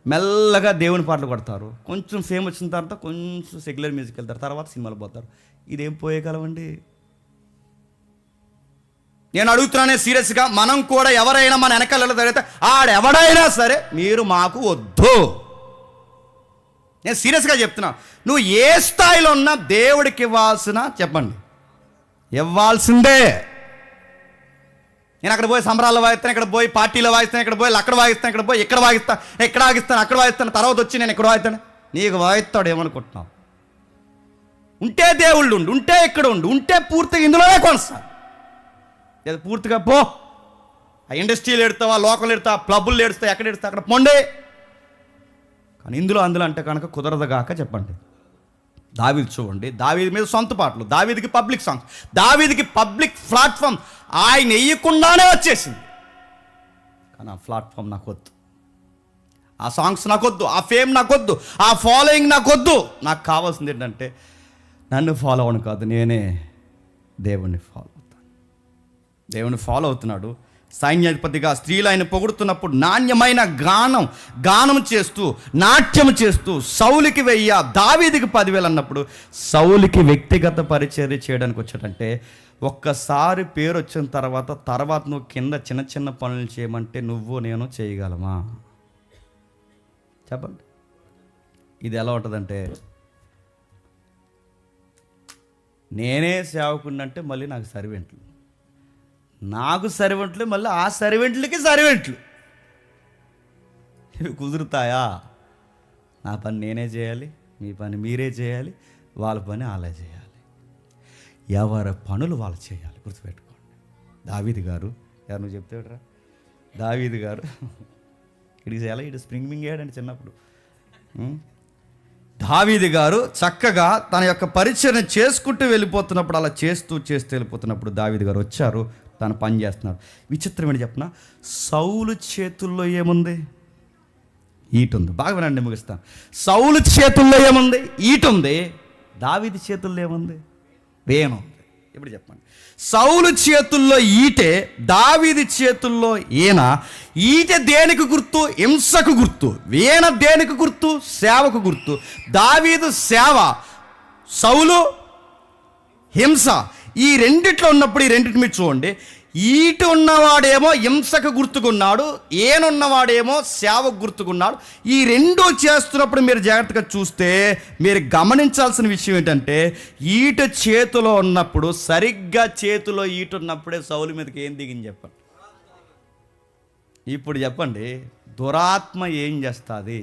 మెల్లగా దేవుని పాటలు కొడతారు. కొంచెం ఫేమ్ వచ్చిన తర్వాత కొంచెం సెక్యులర్ మ్యూజిక్ వెళ్తారు, తర్వాత సినిమాలు పోతారు. ఇదేం పోయే కాలం అండి? నేను అడుగుతున్నానే సీరియస్గా, మనం కూడా ఎవరైనా మన వెనకాలలో జరిగితే ఆడెవడైనా సరే మీరు మాకు వద్దు. నేను సీరియస్గా చెప్తున్నా, నువ్వు ఏ స్థాయిలో ఉన్నా దేవుడికి ఇవ్వాల్సిందే. నేను అక్కడ పోయి సంబరాల్లో వాయిస్తాను, ఇక్కడ పోయి పార్టీలో వాయిస్తాను, ఇక్కడ పోయి అక్కడ వాయిస్తాను, ఇక్కడ పోయి ఇక్కడ వాయిస్తాను, అక్కడ వాయిస్తాను, తర్వాత వచ్చి నేను ఇక్కడ వాయిస్తాను. నీకు వాయిస్తాడు ఏమనుకుంటున్నావు? ఉంటే దేవుళ్ళు ఉంటే ఇక్కడ ఉంటే పూర్తిగా ఇందులోనే కొనసా. లేదా పూర్తిగా పో, ఆ ఇండస్ట్రీలు ఎడతావా, లోకల్ ఎడతావా, క్లబ్బులు ఏడుస్తావు, ఎక్కడ ఏడుస్తావు అక్కడ పొండే. కానీ అందులో అంటే కనుక కుదరదుగాక చెప్పండి. దావీదు చూడండి, దావీదు మీద సొంత పాటలు, దావీదుకి పబ్లిక్ సాంగ్స్, దావీదుకి పబ్లిక్ ప్లాట్ఫామ్ ఆయన వేయకుండానే వచ్చేసింది. కానీ ఆ ప్లాట్ఫామ్ నాకు వద్దు, ఆ సాంగ్స్ నాకొద్దు, ఆ ఫేమ్ నాకొద్దు, ఆ ఫాలోయింగ్ నాకొద్దు. నాకు కావాల్సింది ఏంటంటే నన్ను ఫాలో అవ్వను కాదు, నేనే దేవుణ్ణి ఫాలో అవుతున్నాడు. సైన్యాధిపతిగా స్త్రీలు ఆయన పొగుడుతున్నప్పుడు నాణ్యమైన గానం చేస్తూ నాట్యం చేస్తూ సౌలుకి 1000 దావీదుకి 10,000 అన్నప్పుడు సౌలుకి వ్యక్తిగత పరిచర్య చేయడానికి వచ్చాడంటే, ఒక్కసారి పేరు వచ్చిన తర్వాత నువ్వు కింద చిన్న చిన్న పనులు చేయమంటే నువ్వు నేను చేయగలమా చెప్పండి? ఇది ఎలా ఉంటుందంటే, నేనే సేవకుండంటే మళ్ళీ నాకు సర్వెంట్లు మళ్ళీ ఆ సర్వెంట్లకి ఇవి కుదురుతాయా? నా పని నేనే చేయాలి, మీ పని మీరే చేయాలి, వాళ్ళ పని వాళ్ళే చేయాలి, ఎవరి పనులు వాళ్ళు చేయాలి. గుర్తుపెట్టుకోండి. దావీదు గారు ఎవరు నువ్వు చెప్తాడురా, దావీదు గారు ఇటు స్ప్రింగ్ మింగాడండి చిన్నప్పుడు. దావీదు గారు చక్కగా తన యొక్క పరిచర్య చేసుకుంటూ వెళ్ళిపోతున్నప్పుడు, అలా చేస్తూ వెళ్ళిపోతున్నప్పుడు దావీదు గారు వచ్చారు, తను పని చేస్తున్నాడు. విచిత్రం ఏంటి చెప్పనా, సౌలు చేతుల్లో ఏముంది? ఈటుంది. బాగా వినండి, ముగిస్తాను. సౌలు చేతుల్లో ఏముంది? ఈటుంది. దావీదు చేతుల్లో ఏముంది? వేణుంది. ఇప్పుడు చెప్పండి, సౌలు చేతుల్లో ఈటే, దావీదు చేతుల్లో ఈన. ఈటె దేనికి గుర్తు? హింసకు గుర్తు. వీణ దేనికి గుర్తు? సేవకు గుర్తు. దావీదు సేవ, సౌలు హింస. ఈ రెండిట్లో ఉన్నప్పుడు ఈ రెండింటి మీద చూడండి, ఈటు ఉన్నవాడేమో హింసకు గుర్తుకున్నాడు, ఏనున్నవాడేమో సేవకు గుర్తుకున్నాడు. ఈ రెండు చేస్తున్నప్పుడు మీరు జాగ్రత్తగా చూస్తే మీరు గమనించాల్సిన విషయం ఏంటంటే, ఈటు చేతిలో ఉన్నప్పుడు, సరిగ్గా చేతిలో ఈటు ఉన్నప్పుడే సౌలు మీదకి ఏం దిగింది చెప్పండి? ఇప్పుడు చెప్పండి, దురాత్మ ఏం చేస్తుంది?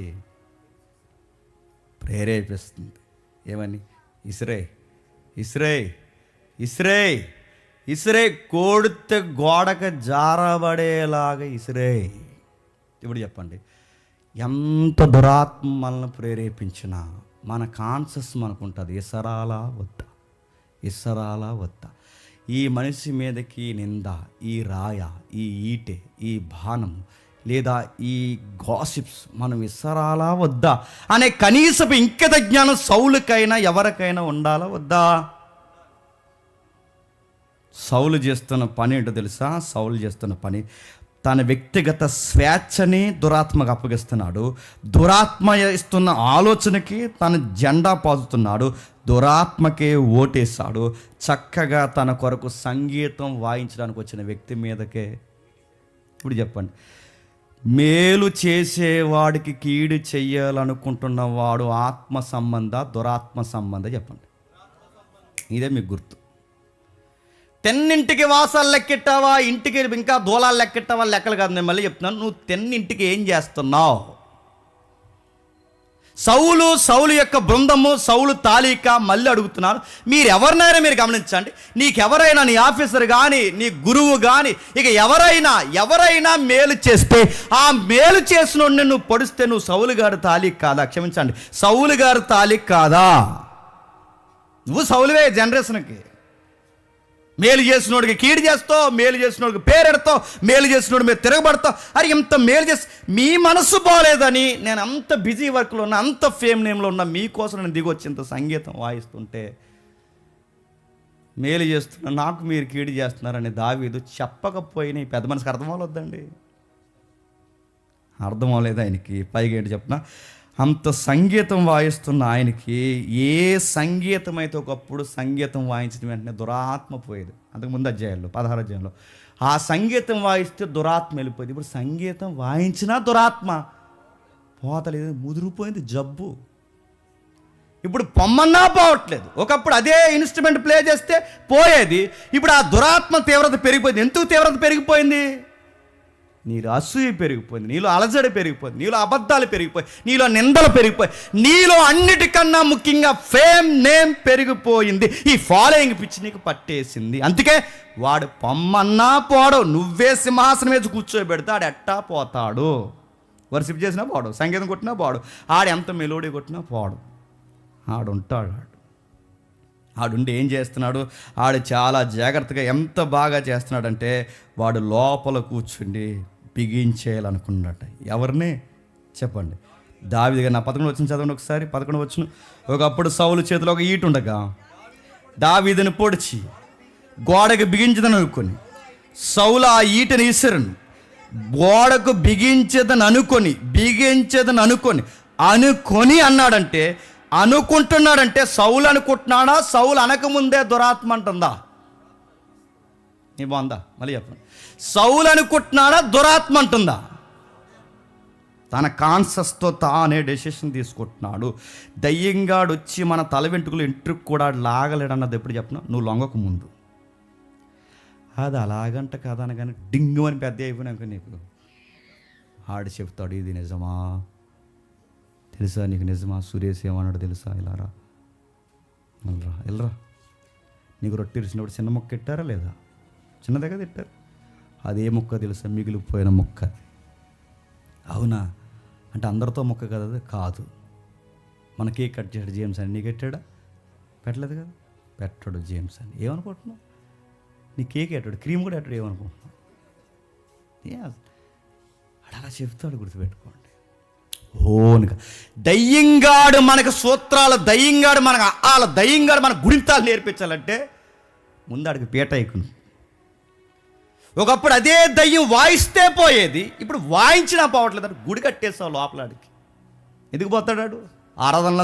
ప్రేరేపిస్తుంది. ఏమని? ఇస్రే కోడితే గోడకు జారబడేలాగా ఇస్రే. ఇప్పుడు చెప్పండి, ఎంత దురాత్మ మనల్ని ప్రేరేపించినా మన కాన్షియస్ మనకు ఉంటుంది, ఇసరాలా వద్దా? ఈ మనిషి మీదకి నింద, ఈ రాయ, ఈ ఈటె, ఈ బాణం, లేదా ఈ గాసిప్స్ మనం ఇసరాలా వద్దా అనే కనీసపు ఇంకిత జ్ఞానం సౌలుకైనా ఎవరికైనా ఉండాలా వద్దా? సౌలు చేస్తున్న పని ఏంటో తెలుసా? సౌలు చేస్తున్న పని తన వ్యక్తిగత స్వేచ్ఛని దురాత్మకు అప్పగిస్తున్నాడు. దురాత్మ ఇస్తున్న ఆలోచనకి తన జెండా పాదుతున్నాడు, దురాత్మకే ఓటేశాడు. చక్కగా తన కొరకు సంగీతం వాయించడానికి వచ్చిన వ్యక్తి మీదకే. ఇప్పుడు చెప్పండి, మేలు చేసేవాడికి కీడు చెయ్యాలనుకుంటున్న వాడు ఆత్మ సంబంధ దురాత్మ సంబంధ? చెప్పండి, ఇదే మీకు గుర్తు. 10 వాసాలు లెక్కెట్టావా, ఇంటికి ఇంకా దూలాలు లెక్కెట్టావా? లెక్కలు కాదు, నేను మళ్ళీ చెప్తున్నాను. నువ్వు 10 ఏం చేస్తున్నావు? సౌలు యొక్క బృందము, సౌలు తాలిక మళ్ళీ అడుగుతున్నాను, మీరు ఎవరినైనా మీరు గమనించండి, నీకెవరైనా నీ ఆఫీసర్ కానీ నీ గురువు కానీ ఇక ఎవరైనా మేలు చేస్తే ఆ మేలు చేసిన నువ్వు పొడిస్తే నువ్వు సౌలు గారి తాలిక కాదా? క్షమించండి, సౌలు గారి తాలిక కాదా? నువ్వు సౌలువే జనరేషన్కి. మేలు చేసినోడికి కీడు చేస్తావు, మేలు చేసినోడికి పేరెడతావు, మేలు చేసినోడు మీరు తిరగబడతావు. అరే ఇంత మేలు చేసి మీ మనసు బాగోలేదని నేను అంత బిజీ వర్క్లో ఉన్నా, అంత ఫేమ్ నేమ్లో ఉన్నా, మీకోసం నేను దిగొచ్చి ఇంత సంగీతం వాయిస్తుంటే మేలు చేస్తున్నా నాకు మీరు కీడు చేస్తున్నారని దావీదు చెప్పకపోయినా ఈ పెద్ద మనసుకు అర్థం అవ్వలేదండి. అర్థం అవ్వలేదు ఆయనకి. పైగా ఏంటి చెప్పిన, అంత సంగీతం వాయిస్తున్న ఆయనకి ఏ సంగీతం అయితే ఒకప్పుడు సంగీతం వాయించిన వెంటనే దురాత్మ పోయేది. అంతకుముందు అధ్యాయాల్లో 16 అధ్యాయంలో ఆ సంగీతం వాయిస్తే దురాత్మ వెళ్ళిపోయింది. ఇప్పుడు సంగీతం వాయించినా దురాత్మ పోతలేదు, ముదిరిపోయింది జబ్బు. ఇప్పుడు పొమ్మన్నా పోవట్లేదు. ఒకప్పుడు అదే ఇన్స్ట్రుమెంట్ ప్లే చేస్తే పోయేది, ఇప్పుడు ఆ దురాత్మ తీవ్రత పెరిగిపోయింది. ఎందుకు తీవ్రత పెరిగిపోయింది? నీలో అసూయ పెరిగిపోయింది, నీలో అలజడి పెరిగిపోయింది, నీలో అబద్ధాలు పెరిగిపోయి, నీలో నిందలు పెరిగిపోయి, నీలో అన్నిటికన్నా ముఖ్యంగా ఫేమ్ నేమ్ పెరిగిపోయింది. ఈ ఫాలోయింగ్ పిచ్చి నీకు పట్టేసింది. అందుకే వాడు పొమ్మన్నా పోడు, నువ్వే సింహాసనం వేసి కూర్చోబెడితే ఆడు ఎట్టా పోతాడు. వర్షిప్ చేసినా పోడు, సంగీతం కొట్టినా పోడు, ఆడు ఎంత మెలోడీ కొట్టినా పోడు. ఆడుంటాడు. ఆడుండి ఏం చేస్తున్నాడు? ఆడు చాలా జాగ్రత్తగా ఎంత బాగా చేస్తున్నాడంటే వాడు లోపల కూర్చుండి బిగించేయాలనుకున్నాడు. ఎవరిని చెప్పండి? దావీదు గారు. నా 11 వచ్చిన చదవండి ఒకసారి. 11 వచ్చిన, ఒకప్పుడు సౌలు చేతిలో ఒక ఈటు ఉండగా దావీదుని పొడిచి గోడకు బిగించదని అనుకొని సౌలు ఆ ఈటని ఇసిరను గోడకు బిగించదని అనుకొని అన్నాడంటే, అనుకుంటున్నాడంటే సౌలు అనుకుంటున్నాడా? సౌలు అనకముందే దురాత్మ అంటుందా? నీ బాగుందా? మళ్ళీ చెప్పండి. సౌలు అనుకుంటున్నాడా? దురాత్మ అంటుందా? తన కాన్షస్తో తానే డెసిషన్ తీసుకుంటున్నాడు. దయ్యంగాడు వచ్చి మన తల వెంట్రుకలు ఇంట్రుకు కూడా లాగలేడన్నది ఎప్పుడు చెప్పినా, నువ్వు లొంగకు ముందు. అది అలాగంట కదా అనగానే డింగు అని పెద్ద అయిపోయినాక నీకు ఆడు చెప్తాడు, ఇది నిజమా? తెలుసా నీకు? నిజమా? సురేష్ ఏమన్నాడు తెలుసా? ఇలారా వెళ్ళరా, నీకు రొట్టె ఇరిచినప్పుడు చిన్న మొక్క ఎట్టారా లేదా? చిన్నదే కదా ఎట్టారు. అదే మొక్క తెలుసా? మిగిలిపోయిన మొక్క. అవునా అంటే అందరితో మొక్క కదా? అది కాదు. మన కేక్ కట్ చేశాడు జేమ్స్ అని, నీకు ఎట్టాడా? పెట్టలేదు కదా. పెట్టాడు జేమ్స్ అని. ఏమనుకుంటున్నావు? నీ కేక్ ఎట్టాడు, క్రీమ్ కూడా ఎట్టాడు, ఏమనుకుంటున్నావు? అలా చెప్తాడు, గుర్తుపెట్టుకోండి. ఓనుగా దయ్యంగాడు మనకు సూత్రాలు, దయ్యంగాడు మనకు వాళ్ళ దయ్యంగాడు మన గుణితాలు నేర్పించాలంటే ముందు ఆడికి పీట ఎక్కును. ఒకప్పుడు అదే దయ్యం వాయిస్తే పోయేది, ఇప్పుడు వాయించినా పోవట్లేదు. అంటే గుడి కట్టేసావు లోపలాడికి. ఎందుకు పోతాడాడు? ఆరాధనలు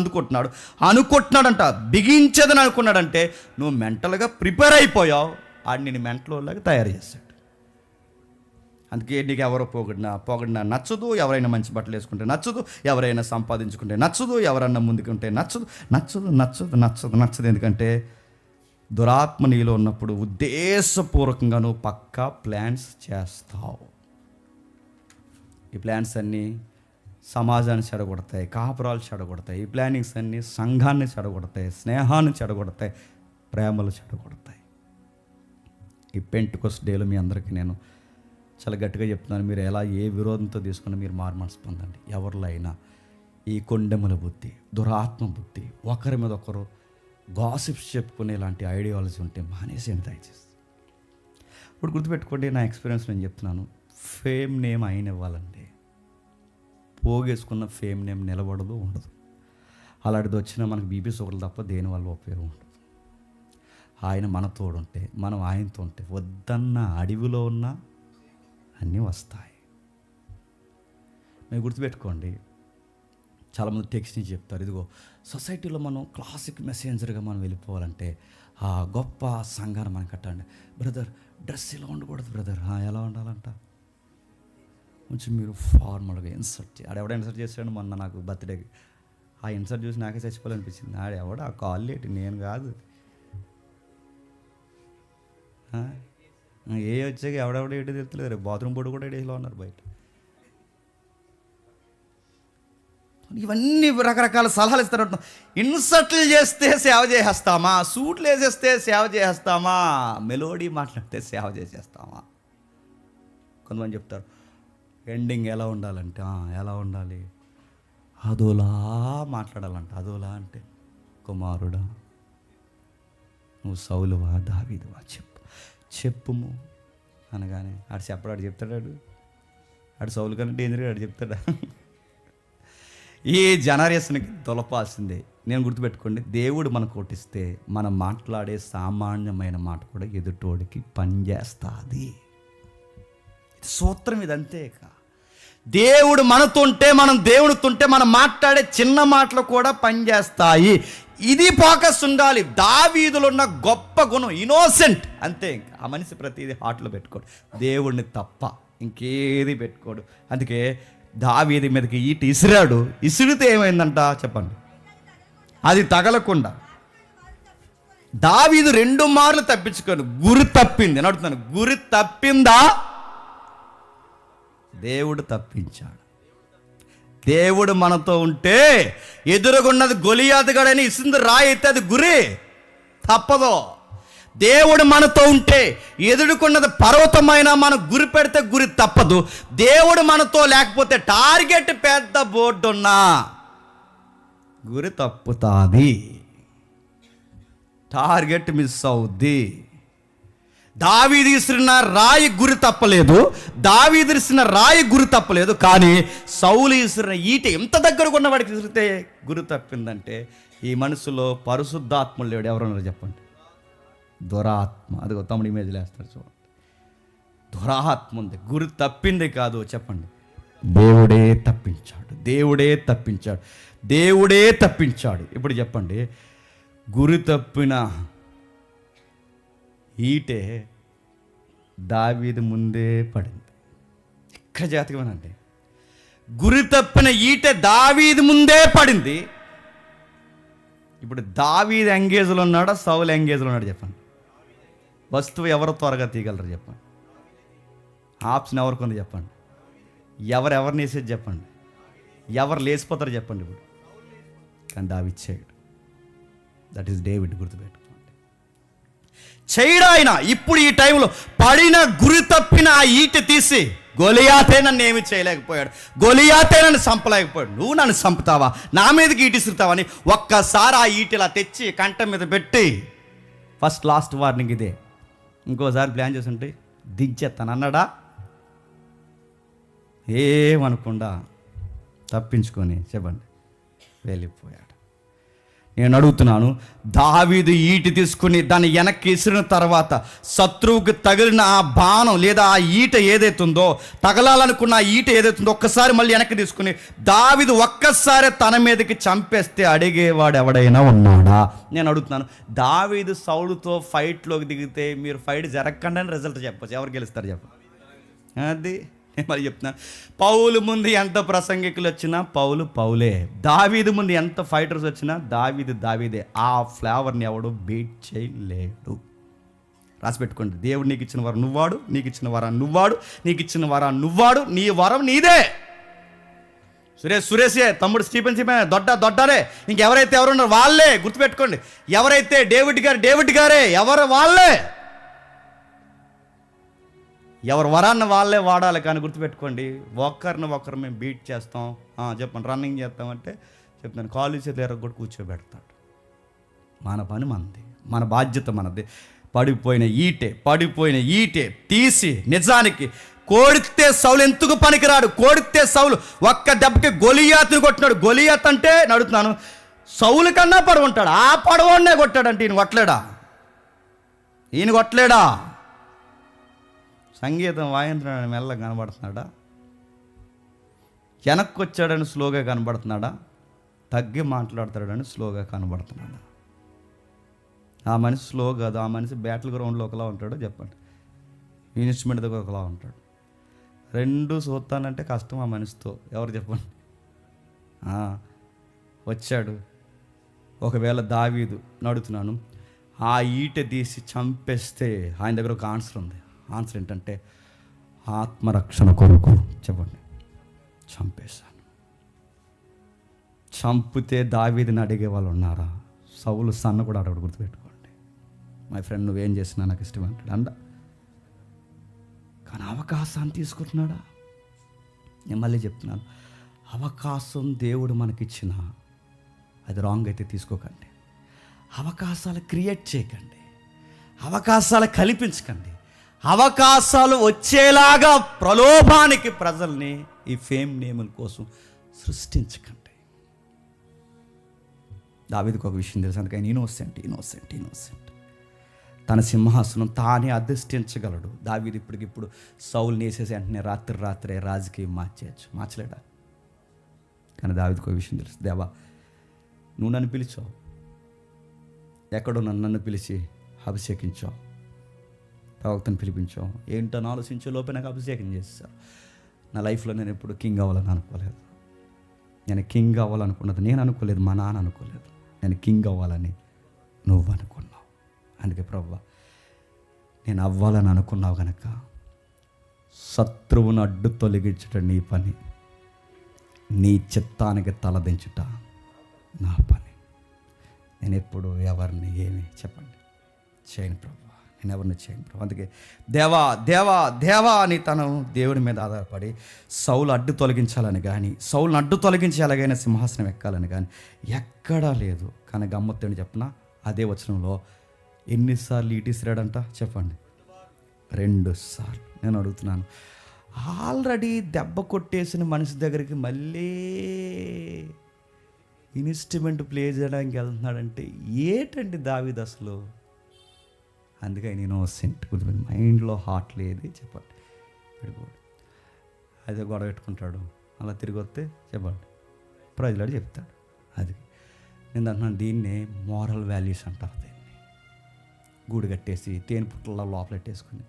అనుకుంటున్నాడంట, బిగించదని అనుకున్నాడంటే నువ్వు మెంటల్గా ప్రిపేర్ అయిపోయావు. ఆడు నేను మెంటల్లాగా తయారు చేశాడు. అందుకే నీకు ఎవరో పొగిడినా నచ్చదు, ఎవరైనా మంచి బట్టలు వేసుకుంటే నచ్చదు, ఎవరైనా సంపాదించుకుంటే నచ్చదు, ఎవరన్నా ముందుకుంటే నచ్చదు. ఎందుకంటే దురాత్మ నీలో ఉన్నప్పుడు ఉద్దేశపూర్వకంగా నువ్వు పక్కా ప్లాన్స్ చేస్తావు. ఈ ప్లాన్స్ అన్నీ సమాజాన్ని చెడగొడతాయి, కాపురాలు చెడగొడతాయి. ఈ ప్లానింగ్స్ అన్నీ సంఘాన్ని చెడగొడతాయి, స్నేహాన్ని చెడగొడతాయి, ప్రేమలు చెడగొడతాయి. ఈ పెంటెకోస్ట్ డేలో మీ అందరికీ నేను చాలా గట్టిగా చెప్తున్నాను, మీరు ఎలా ఏ విరోధంతో తీసుకుని మీరు మనసు పొందండి. ఎవరిలో అయినా ఈ కొండెముల బుద్ధి, దురాత్మ బుద్ధి, ఒకరి మీద ఒకరు గాసిప్స్ చెప్పుకునే ఇలాంటి ఐడియాలజీ ఉంటే మానేసేయండి దయచేసి. ఇప్పుడు గుర్తుపెట్టుకోండి, నా ఎక్స్పీరియన్స్ నేను చెప్తున్నాను. ఫేమ్ నేమ్ ఆయన ఇవ్వాలండి. పోగేసుకున్న ఫేమ్ నేమ్ నిలబడదు, ఉండదు. అలాంటిది వచ్చినా మనకు బీపీ షుగర్లు తప్ప దేనివల్ల ఉపయోగం ఉండదు. ఆయన మన తోడుంటే, మనం ఆయనతో ఉంటే వద్దన్న అడవిలో ఉన్న అన్నీ వస్తాయి. మీరు గుర్తుపెట్టుకోండి, చాలామంది టెక్స్ట్ నుంచి చెప్తారు, ఇదిగో సొసైటీలో మనం క్లాసిక్ మెసెంజర్గా మనం వెళ్ళిపోవాలంటే ఆ గొప్ప సంఘాన్ని మనం కట్టండి. బ్రదర్ డ్రెస్ ఇలా ఉండకూడదు బ్రదర్. ఎలా ఉండాలంట? కొంచెం మీరు ఫార్మల్గా ఇన్సర్ట్ ఆడెవడ ఇన్సర్ట్ చేశాడు మొన్న నాకు బర్త్డేకి. ఆ ఇన్సర్ట్ చూసి నాకే చచ్చిపోవాలనిపించింది. ఆడెవడ ఆ కాల్ ఏంటి, నేను కాదు. ఏ వచ్చాక ఎవడెవడ ఏంటి తెలుస్తలేదు. రేపు బాత్రూమ్ బోర్డు కూడా డేలో ఉన్నారు బయట. ఇవన్నీ రకరకాల సలహాలు ఇస్తారు. ఇన్సర్ట్లు చేస్తే సేవ చేసేస్తామా, సూట్లు వేసేస్తే సేవ చేసేస్తామా, మెలోడీ మాట్లాడితే సేవ చేసేస్తామా. కొంతమంది చెప్తారు ఎండింగ్ ఎలా ఉండాలంటే ఎలా ఉండాలి, అదోలా మాట్లాడాలంట. అదోలా అంటే కుమారుడా నువ్వు సౌలువా దావీదువా చెప్పుము అనగానే ఆడు చెప్తాడు. ఆడు సౌలు కన్నా డేంజర్గా ఆడు చెప్తాడా? ఈ జనరేషన్కి తొలపాల్సిందే. నేను గుర్తుపెట్టుకోండి, దేవుడు మనకు కొట్టిస్తే మనం మాట్లాడే సామాన్యమైన మాట కూడా ఎదుటోడికి పనిచేస్తుంది. సూత్రం ఇదంతే. దేవుడు మనతో ఉంటే, మనం దేవుడితో ఉంటే, మనం మాట్లాడే చిన్న మాటలు కూడా పనిచేస్తాయి. ఇది ఫోకస్ ఉండాలి. దావీదులో ఉన్న గొప్ప గుణం ఇన్నోసెంట్, అంతే. ఆ మనిషి ప్రతిదీ హార్ట్లో పెట్టుకోడు, దేవుడిని తప్ప ఇంకేది పెట్టుకోడు. అందుకే దావీదు మీదకి ఈట ఇసిరాడు. ఇసిరితే ఏమైందంట చెప్పండి, అది తగలకుండా దావీదు 2 మార్లు తప్పించుకోను. గురి తప్పింది అని అడుగుతున్నాను. గురి తప్పిందా? దేవుడు తప్పించాడు. దేవుడు మనతో ఉంటే ఎదురుగున్నది గొలియాతుగాడని ఇసింది రాయి అయితే అది గురి తప్పదు. దేవుడు మనతో ఉంటే ఎదుర్కొన్నది పర్వతమైన మనం గురి పెడితే గురి తప్పదు. దేవుడు మనతో లేకపోతే టార్గెట్ పెద్ద బోర్డు ఉన్నా గురి తప్పుతుంది, టార్గెట్ మిస్ అవుద్ది. దావీదు విసిరిన రాయి గురి తప్పలేదు, కానీ సౌలు విసిరిన ఈట ఎంత దగ్గరకు ఉన్న వాడికి విసిరితే గురి తప్పిందంటే ఈ మనసులో పరిశుద్ధాత్మ లేడు. ఎవరన్నారు చెప్పండి? దురాత్మ. అదిగో తమ్ముడు ఇమేజ్లు వేస్తారు చూడండి. దురాత్మ ఉంది. గురి తప్పింది కాదు చెప్పండి, దేవుడే తప్పించాడు. ఇప్పుడు చెప్పండి, గురి తప్పిన ఈటే దావీదు ముందే పడింది. ఇక్కడ జాతకమేనండి, గురి తప్పిన ఈటే దావీదు ముందే పడింది. ఇప్పుడు దావీదు ఎంగేజ్లో ఉన్నాడా, సౌలు ఎంగేజ్లో ఉన్నాడు చెప్పండి? వస్తువు ఎవరు త్వరగా తీయగలరు చెప్పండి? ఆప్షన్ ఎవరికి ఉంది చెప్పండి? ఎవరిని వేసేది చెప్పండి? ఎవరు లేచిపోతారు చెప్పండి? ఇప్పుడు కానీ దావీదు చేయడు. That is David. గుర్తుపెట్టుకోండి, చేయడు ఆయన. ఇప్పుడు ఈ టైంలో పడిన గురి తప్పిన ఆ ఈట తీసి గొలియాతే నన్ను ఏమి చేయలేకపోయాడు, గొలియాతే నన్ను చంపలేకపోయాడు, నువ్వు నన్ను చంపుతావా, నా మీదకి ఈటిస్తావని ఒక్కసారి ఆ ఈటిలా తెచ్చి కంఠం మీద పెట్టి లాస్ట్ వార్నింగ్ ఇదే, ఇంకోసారి ప్లాన్ చేస్తుంటే దించేస్తాను అన్నాడా? ఏమనకుండా తప్పించుకొని చెప్పండి వెళ్ళిపోయాడు. నేను అడుగుతున్నాను, దావీదు ఈట తీసుకుని దాన్ని వెనక్కి విసిరిన తర్వాత శత్రువుకి తగిలిన ఆ బాణం లేదా ఆ ఈట ఏదైతుందో, తగలాలనుకున్న ఆ ఈట ఏదైతుందో ఒక్కసారి మళ్ళీ వెనక్కి తీసుకుని దావీదు ఒక్కసారి తన మీదకి చంపేస్తే అడిగేవాడు ఎవడైనా ఉన్నాడా? నేను అడుగుతున్నాను, దావీదు సౌలుతో ఫైట్లోకి దిగితే మీరు ఫైట్ జరగకుండానే రిజల్ట్ చెప్పచ్చు. ఎవరు గెలుస్తారు చెప్పండి? అది మరి చెప్తున్నాను. పౌలు ముందు ఎంత ప్రసంగికులు వచ్చినా పౌలే, దావీదు ముందు ఎంత ఫైటర్స్ వచ్చినా దావీదే. ఆ ఫ్లేవర్ని ఎవడు బీట్ చేయలేడు. రాసి పెట్టుకోండి, దేవుడు నీకు ఇచ్చిన వరం నువ్వాడు, నీకు ఇచ్చిన వరం నువ్వాడు, నీ వరం నీదే. సురేషే, తమ్ముడు స్టీఫెన్ దొడ్డారే, ఇంకెవరైతే ఎవరున్నారు వాళ్ళే. గుర్తుపెట్టుకోండి, ఎవరైతే డేవిడ్ గారే ఎవరు వాళ్ళే. ఎవరు వరాన్ని వాళ్ళే వాడాలి. కానీ గుర్తుపెట్టుకోండి, ఒకరు మేము బీట్ చేస్తాం చెప్పండి, రన్నింగ్ చేస్తామంటే చెప్తాను, కాలేజ్ చేతులు కూడా కూర్చోబెడతాడు. మన పని మనది, మన బాధ్యత మనది. పడిపోయిన ఈటే తీసి నిజానికి కోడితే సౌలు ఎందుకు పనికిరాడు. కోడితే సౌలు ఒక్క దెబ్బకి గొలియాతుని కొట్టినాడు. గొలియాత్ అంటే నడుతున్నాను, సౌలు కన్నా పడవ ఉంటాడు, ఆ పడవనే కొట్టాడంటే ఈయన కొట్టలేడా? సంగీతం వాయించడానికి మెల్లగా కనబడుతున్నాడా? వెనక్కి వచ్చాడని స్లోగా కనబడుతున్నాడా? తగ్గి మాట్లాడతాడని స్లోగా కనబడుతున్నాడా? ఆ మనిషి స్లో కాదు, ఆ మనిషి బ్యాటిల్ గ్రౌండ్లో ఒకలా ఉంటాడో చెప్పండి, ఇన్స్ట్రుమెంట్ దగ్గర ఒకలా ఉంటాడు. రెండు చూస్తానంటే కష్టం ఆ మనిషితో. ఎవరు చెప్పండి? వచ్చాడు. ఒకవేళ దావీదు నడుతున్నాను ఆ ఈట తీసి చంపేస్తే ఆయన దగ్గర ఒక ఆన్సర్ ఉంది. ఆన్సర్ ఏంటంటే ఆత్మరక్షణ కొరకు చెప్పండి చంపేశాను. చంపితే దావీదుని అడిగే వాళ్ళు ఉన్నారా? సౌలు సన్న కూడా అడగడు, గుర్తుపెట్టుకోండి. మై ఫ్రెండ్ నువ్వేం చేసినా నాకు ఇష్టం అంటాడు అండ. కానీ అవకాశాన్ని తీసుకుంటున్నాడా? నేను మళ్ళీ చెప్తున్నాను, అవకాశం దేవుడు మనకిచ్చిన అది రాంగ్ అయితే తీసుకోకండి. అవకాశాలు క్రియేట్ చేయకండి, అవకాశాలు కల్పించకండి. అవకాశాలు వచ్చేలాగా ప్రలోభానికి ప్రజల్ని ఈ ఫేమ్ నేముల కోసం సృష్టించకండి. దావీదుకు ఒక విషయం తెలుసు, అందుకని ఇన్నోసెంట్ తన సింహాసనం తానే అధిష్ఠించగలడు. దావీదు ఇప్పటికిప్పుడు సౌలుని వేసేసి వెంటనే రాత్రే రాజకీయం మార్చలేడా? కానీ దావీదుకు ఒక విషయం తెలుసు, దేవా నువ్వు నన్ను పిలిచావు, ఎక్కడో నన్ను పిలిచి అభిషేకించావు, ప్రవక్తను పిలిపించావు, ఏంటని ఆలోచించే లోపే నాకు అభిషేకం చేస్తావు. నా లైఫ్లో నేను ఎప్పుడు కింగ్ అవ్వాలని అనుకోలేదు. నేను కింగ్ అవ్వాలనుకున్నది నేను అనుకోలేదు, మా నాన్న అనుకోలేదు. నేను కింగ్ అవ్వాలని నువ్వు అనుకున్నావు. అందుకే ప్రభువా నేను అవ్వాలని అనుకున్నావు కనుక శత్రువును అడ్డు తొలగించుట నీ పని, నీ చిత్తానికి తలదించుట నా పని. నేను ఎప్పుడు ఎవరిని ఏమి చేయను ప్రభు, నేను ఎవరిని చేయను ప్రభు. అందుకే దేవా అని తను దేవుడి మీద ఆధారపడి సౌలు అడ్డు తొలగించాలని కానీ, సౌలును అడ్డు తొలగించి ఎలాగైనా సింహాసనం ఎక్కాలని కానీ ఎక్కడా లేదు. కానీ గమ్మత్తని చెప్పిన అదే వచనంలో ఎన్నిసార్లు ఈటిసిరాడంట చెప్పండి? 2 సార్లు. నేను అడుగుతున్నాను, ఆల్రెడీ దెబ్బ కొట్టేసిన మనిషి దగ్గరికి మళ్ళీ ఇన్స్ట్రుమెంట్ ప్లే చేయడానికి వెళ్తున్నాడంటే ఏటండి దావీదు అసలు? అందుకే నేను గుర్తుపెట్టి మైండ్లో హార్ట్ లేదు చెప్పండి. అదే గొడవ పెట్టుకుంటాడు, అలా తిరిగి వస్తే చెప్పండి ప్రజలాడు చెప్తాడు. అది నేను అంటున్నాను, దీన్నే మోరల్ వాల్యూస్ అంటారు. దీన్ని గూడు కట్టేసి తేనె పుట్టల లోపలెట్టేసుకుని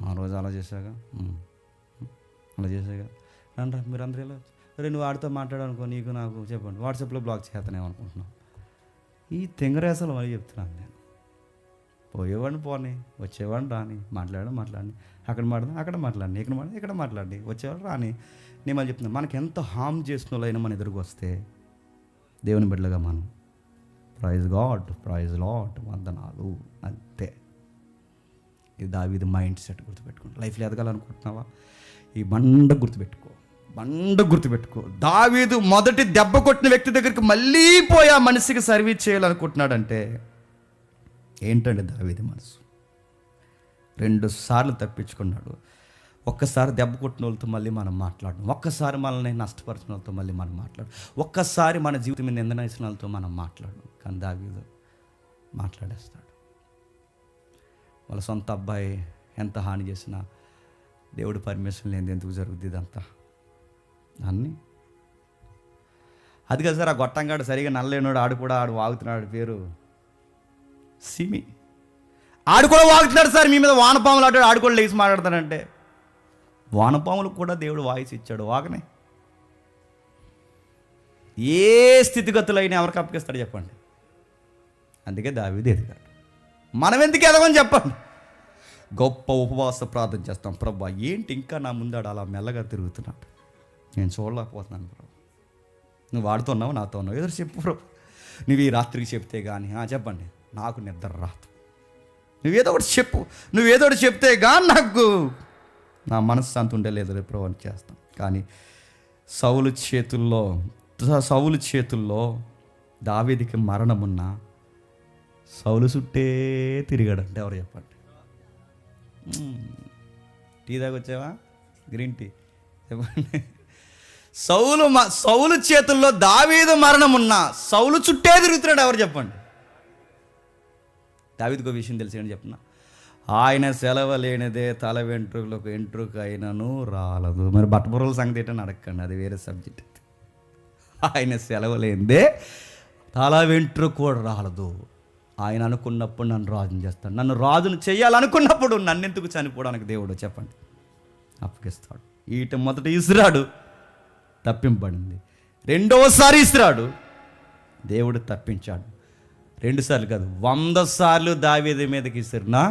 ఆ రోజు అలా చేశాగా రండి మీరు అందరూ ఇలా నువ్వు వాడితో మాట్లాడాలనుకో, నీకు నాకు చెప్పండి వాట్సాప్లో బ్లాక్ చేస్తానేమనుకుంటున్నావు. ఈ తెంగరేసలు మళ్ళీ చెప్తున్నాను నేను. పోయేవాడిని పోనీ, వచ్చేవాడిని రాని, మాట్లాడి అక్కడ మాట్లాడి ఇక్కడ మాట్లాడి వచ్చేవాడు రాని. నేను మళ్ళీ చెప్తున్నాను, మనకి ఎంత హామ్ చేసిన వాళ్ళైనా మన ఎదురుకు వస్తే దేవుని బిడ్డలుగా మనం ప్రైజ్ లార్డ్ వందనాలు అంతే. ఇది దావీదు మైండ్ సెట్. గుర్తుపెట్టుకోండి. లైఫ్లో ఎదగాలనుకుంటున్నావా? ఈ బండ గుర్తుపెట్టుకో. దావీదు మొదటి దెబ్బ కొట్టిన వ్యక్తి దగ్గరికి మళ్ళీ పోయి ఆ మనిషికి సర్వీస్ చేయాలనుకుంటున్నాడంటే ఏంటండి దావీదు మనసు? 2 సార్లు తప్పించుకున్నాడు. ఒక్కసారి దెబ్బ కొట్టిన వాళ్ళతో మళ్ళీ మనం మాట్లాడడం, ఒక్కసారి మనల్ని నష్టపరిచిన వాళ్ళతో మళ్ళీ మనం మాట్లాడడం, ఒక్కసారి మన జీవితం మీద నిందన వేసిన వాళ్ళతో మనం మాట్లాడడం. కానీ దావీదు మాట్లాడేస్తాడు. వాళ్ళ సొంత అబ్బాయి ఎంత హాని చేసినా దేవుడు పర్మిషన్ లేనిది ఎందుకు జరుగుద్ది ఇదంతా అన్నీ? అది కదా సార్, ఆ గొట్టంగాడు సరిగా నల్లేనాడు, ఆడు వాగుతున్నాడు, పేరు సిమి. ఆడు కూడా వాగుతున్నాడు సార్, మీ మీద వానపాములు ఆడు కూడా లేచి మాట్లాడతాడంటే వానపాములకు కూడా దేవుడు వాయిస్ ఇచ్చాడు, వాగనే. ఏ స్థితిగతులైనా ఎవరికి అప్పగిస్తాడు చెప్పండి? అందుకే దావీదు ఎదిగాడు. మనం ఎందుకు ఎదగని చెప్పండి? గొప్ప ఉపవాస ప్రార్థన చేస్తాం, ప్రభా ఏంటి ఇంకా నా ముందాడు అలా మెల్లగా తిరుగుతున్నాడు, నేను చూడలేకపోతున్నాను ప్రభు, నువ్వు వాడుతున్నావు నాతో ఉన్నావు, ఏదో చెప్పు ప్రభు, నువ్వు ఈ రాత్రికి చెప్తే కానీ చెప్పండి నాకు నిద్ర రాదు, నువ్వేదో ఒకటి చెప్తే కానీ నాకు నా మనశ్శాంతి ఉండలేదు ప్రభు అని చేస్తాం. కానీ సౌలు చేతుల్లో దావీదుకి మరణమున్నా సౌలు చుట్టే తిరిగాడంటే ఎవరు చెప్పండి? టీ తాగొచ్చావా? గ్రీన్ టీ చెప్పండి. సౌలు చేతుల్లో దావీదు మరణమున్నా సౌలు చుట్టే తిరుగుతున్నాడు, ఎవరు చెప్పండి? దావీదుకు విషయం తెలిసి చెప్తున్నా, ఆయన సెలవు లేనిదే తల వెంట్రుకలకు ఎంట్రుక అయినను రాలదు. మరి బట్టపురుల సంగతి ఏంటని అడగండి, అది వేరే సబ్జెక్ట్. ఆయన సెలవు లేనిదే తల వెంట్రుక కూడా రాలదు. ఆయన అనుకున్నప్పుడు నన్ను రాజుని చేస్తాడు, నన్ను రాజును చేయాలనుకున్నప్పుడు నన్నెందుకు చనిపోవడానికి దేవుడు చెప్పండి అప్పగిస్తాడు. మొదట ఇస్రాడు, తప్పింపబడింది. రెండవసారి ఇస్రాడు, దేవుడు తప్పించాడు. 2 సార్లు కాదు, 100 సార్లు దావీదు మీదకి ఇసిరినా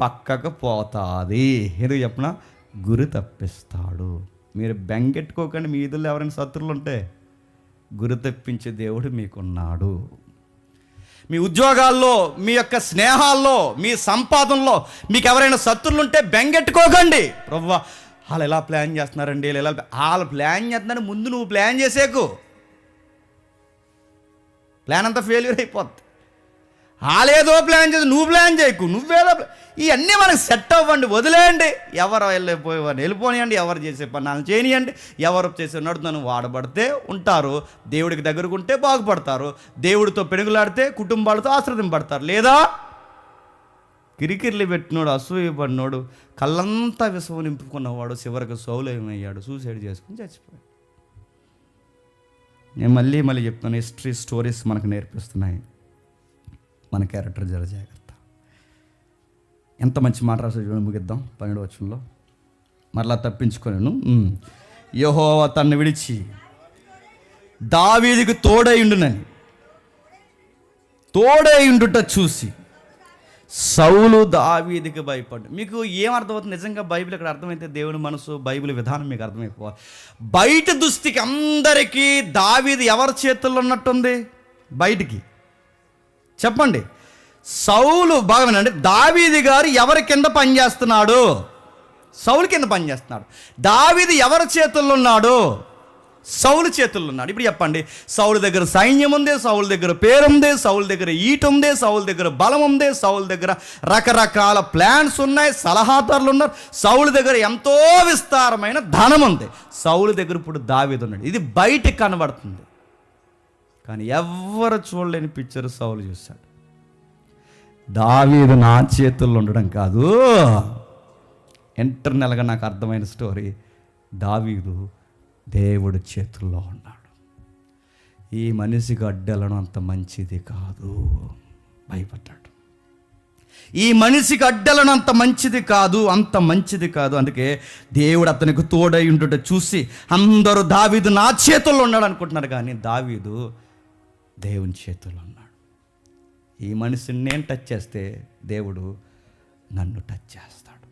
పక్కకు పోతాది. ఎందుకు చెప్పిన? గురి తప్పిస్తాడు. మీరు బెంగెట్టుకోకండి, మీ ఇదుల్లో ఎవరైనా శత్రువులు ఉంటే గురి తెప్పించే దేవుడు మీకున్నాడు. మీ ఉద్యోగాల్లో, మీ యొక్క స్నేహాల్లో, మీ సంపాదనలో మీకు ఎవరైనా శత్రువులు ఉంటే బెంగెట్టుకోకండి. ప్రభువా వాళ్ళు ఎలా ప్లాన్ చేస్తున్నారండి, వాళ్ళు ప్లాన్ చేస్తున్నారని ముందు నువ్వు ప్లాన్ చేసేకు. ప్లాన్ అంతా ఫెయిల్యూర్ అయిపోద్ది. వాళ్ళేదో ప్లాన్ చేసి నువ్వు ప్లాన్ చేయకు, నువ్వేదో ఇవన్నీ మనకు సెట్ అవ్వండి, వదిలేయండి. ఎవరు వెళ్ళిపోయేవాడిని వెళ్ళిపోనియండి, ఎవరు చేసే పని చేయనియండి. ఎవరు చేసే నడుతున్నాను వాడబడితే ఉంటారు, దేవుడికి దగ్గరకు ఉంటే బాగుపడతారు, దేవుడితో పెనుగులాడితే కుటుంబాలతో ఆశ్రదింపడతారు. లేదా కిరికిర్లు పెట్టినోడు, అసూయ పడినోడు, కళ్ళంతా విషం నింపుకున్నవాడు చివరికి సౌలయ్యమయ్యాడు, సూసైడ్ చేసుకుని చచ్చిపోయాడు. నేను మళ్ళీ చెప్తాను, హిస్టరీ స్టోరీస్ మనకు నేర్పిస్తున్నాయి మన క్యారెక్టర్ జర జాగ్రత్త. ఎంత మంచి మాట రాసే చూడండి, ముగిద్దాం. 12వ వచనంలో మరలా తప్పించుకొనెను, యెహోవా తన్ను విడిచి దావీదుకు తోడై ఉండుట చూసి సౌలు దావీదుకి భయపడ్డాడు. మీకు ఏమర్థమవుతుంది? నిజంగా బైబిల్ ఇక్కడ అర్థమైతే దేవుని మనసు, బైబిల్ విధానం మీకు అర్థమైపోవాలి. బయట దుస్థితికి అందరికీ దావీదు ఎవరి చేతుల్లో ఉన్నట్టుంది? బయటికి చెప్పండి. సౌలు బాగా వినండి, దావీదు గారు ఎవరి కింద పనిచేస్తున్నాడు? సౌలు కింద పనిచేస్తున్నాడు. దావీదు ఎవరి చేతుల్లో ఉన్నాడు? సౌలు చేతుల్లో ఉన్నాడు. ఇప్పుడు చెప్పండి, సౌలు దగ్గర సైన్యం ఉంది, సౌలు దగ్గర పేరుంది, సౌలు దగ్గర ఈట ఉంది, సౌలు దగ్గర బలం ఉంది, సౌలు దగ్గర రకరకాల ప్లాన్స్ ఉన్నాయి, సలహాదారులు ఉన్నారు, సౌలు దగ్గర ఎంతో విస్తారమైన ధనం ఉంది. సౌలు దగ్గర ఇప్పుడు దావీదు ఉన్నాడు. ఇది బయటికి కనబడుతుంది, కానీ ఎవ్వరు చూడలేని పిక్చర్ సౌలు చూశాడు. దావీదు నా చేతుల్లో ఉండడం కాదు, ఇంటర్నల్గా నాకు అర్థమైన స్టోరీ, దావీదు దేవుడి చేతుల్లో ఉన్నాడు. ఈ మనిషికి అడ్డెళ్ళడం అంత మంచిది కాదు, భయపడ్డాడు. ఈ మనిషికి అడ్డెళ్ళడం అంత మంచిది కాదు. అందుకే దేవుడు అతనికి తోడై ఉండుట చూసి అందరూ దావీదు నా చేతుల్లో ఉన్నాడు అనుకుంటున్నారు, కానీ దావీదు దేవుని చేతుల్లో ఉన్నాడు. ఈ మనిషిని నేను టచ్ చేస్తే దేవుడు నన్ను టచ్ చేస్తాడు.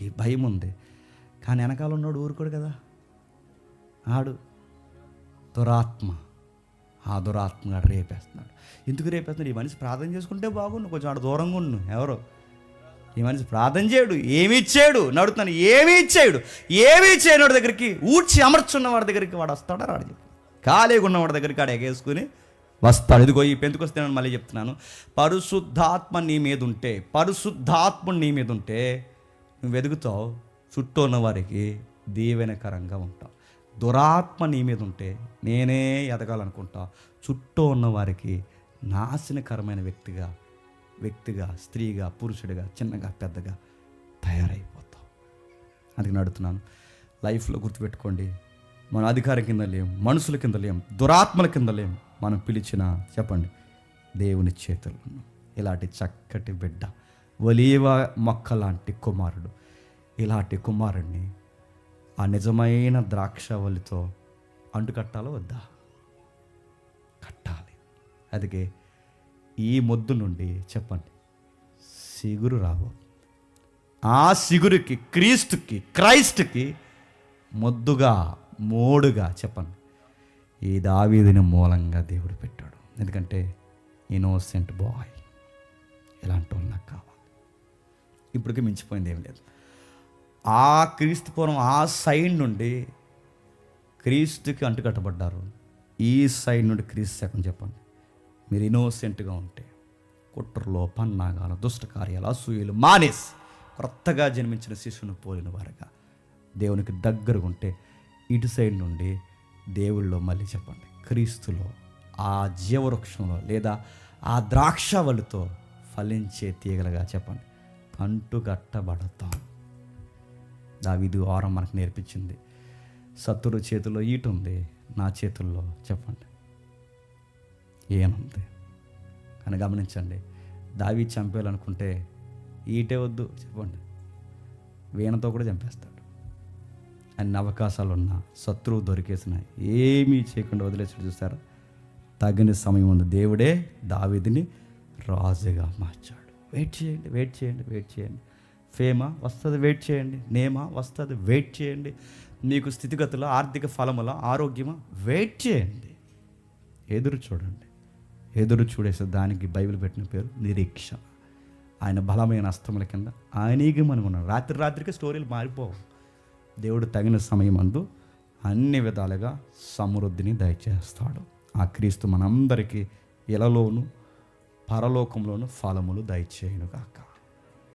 ఈ భయం ఉంది, కానీ వెనకాల ఉన్నాడు ఊరుకోడు కదా. ఆడు దురాత్మ, ఆ దురాత్మగా రేపేస్తున్నాడు. ఎందుకు రేపేస్తున్నాడు? ఈ మనిషి ప్రార్థన చేసుకుంటే బాగుండు, కొంచెం ఆడు దూరంగా ఉండు. ఎవరు ఈ మనిషి ప్రార్థన చేయడు, ఏమి ఇచ్చాడు? నడుతున్నాను, ఏమీ చేయనోడి దగ్గరికి, ఊడ్చి అమర్చున్నవాడి దగ్గరికి వాడు వస్తాడా? రాడు చెప్పు. ఖాళీగా ఉన్నవాడి దగ్గరికి ఆడు ఎగేసుకుని వస్తాడు. ఇదిగో ఈ పెంతుకొస్తే నేను మళ్ళీ చెప్తున్నాను, పరిశుద్ధాత్ముడు నీ మీద ఉంటే నువ్వు ఎదుగుతావు, చుట్టూ ఉన్న వారికి దీవెనకరంగా ఉంటావు. దురాత్మ నీ మీద ఉంటే నేనే ఎదగాలనుకుంటా, చుట్టూ ఉన్న వారికి నాశనకరమైన వ్యక్తిగా, స్త్రీగా, పురుషుడిగా, చిన్నగా పెద్దగా తయారైపోతావు. అందుకని అడుగుతున్నాను, లైఫ్లో గుర్తుపెట్టుకోండి, మన అధికారం కింద లేం, మనుషుల కింద లేం, దురాత్మల కింద లేం. మనం పిలిచిన చెప్పండి దేవుని చేతుల్లో. ఇలాంటి చక్కటి బిడ్డ, ఒలీవ మొక్క లాంటి కుమారుడు, ఇలాంటి కుమారుడిని ఆ నిజమైన ద్రాక్షవల్లితో అంటుకట్టాలో వద్దా? కట్టాలి. అందుకే ఈ మొద్దు నుండి చెప్పండి సిగురు రాబో. ఆ సిగురుకి క్రైస్ట్కి మొద్దుగా, మోడుగా చెప్పండి ఈ దావీదుని మూలంగా దేవుడు పెట్టాడు. ఎందుకంటే ఇన్నోసెంట్ బాయ్, ఇలాంటి వాళ్ళు నాకు కావాలి. ఇప్పటికీ మించిపోయింది ఏం లేదు. ఆ క్రీస్తుపురం ఆ సైడ్ నుండి క్రీస్తుకి అంటుకట్టబడ్డారు, ఈ సైడ్ నుండి క్రీస్తు శకం. చెప్పండి, మీరు ఇన్నోసెంట్గా ఉంటే కుట్రలో, పన్నాగాలు, దుష్ట కార్యాలు, అసూయలు మానేసి కొత్తగా జన్మించిన శిశువును పోలిన వారుగా దేవునికి దగ్గరగా ఉంటే ఇటు సైడ్ నుండి దేవుళ్ళలో మళ్ళీ చెప్పండి క్రీస్తులో, ఆ జీవవృక్షంలో లేదా ఆ ద్రాక్షవల్లితో ఫలించే తీగలుగా చెప్పండి అంటుకట్టబడతాం. దావీదు వారం మనకు నేర్పించింది. శత్రు చేతిలో ఈట ఉంది, నా చేతుల్లో చెప్పండి ఏనుంది. కానీ గమనించండి, దావీదు చంపేయాలనుకుంటే ఈటే వద్దు చెప్పండి, వీణతో కూడా చంపేస్తాడు. అన్ని అవకాశాలు ఉన్నా, శత్రువు దొరికేసిన ఏమీ చేయకుండా వదిలేసి చూస్తారా? తగిన సమయం ఉంది, దేవుడే దావీదుని రాజుగా మార్చాడు. వెయిట్ చేయండి. ఫేమా వస్తుంది, వెయిట్ చేయండి. నేమా వస్తుంది, వెయిట్ చేయండి. మీకు స్థితిగతుల, ఆర్థిక ఫలముల, ఆరోగ్యమా, వెయిట్ చేయండి. ఎదురు చూడండి. ఎదురు చూడేసే దానికి బైబిల్ పెట్టిన పేరు నిరీక్షణ. ఆయన బలమైన హస్తముల కింద ఆయనకి మనం ఉన్నాం. రాత్రికి స్టోరీలు మారిపోవు. దేవుడు తగిన సమయం అందు అన్ని విధాలుగా సమృద్ధిని దయచేస్తాడు. ఆ క్రీస్తు మనందరికీ ఇలలోను పరలోకంలోను ఫలములు దయచేయునుగాక.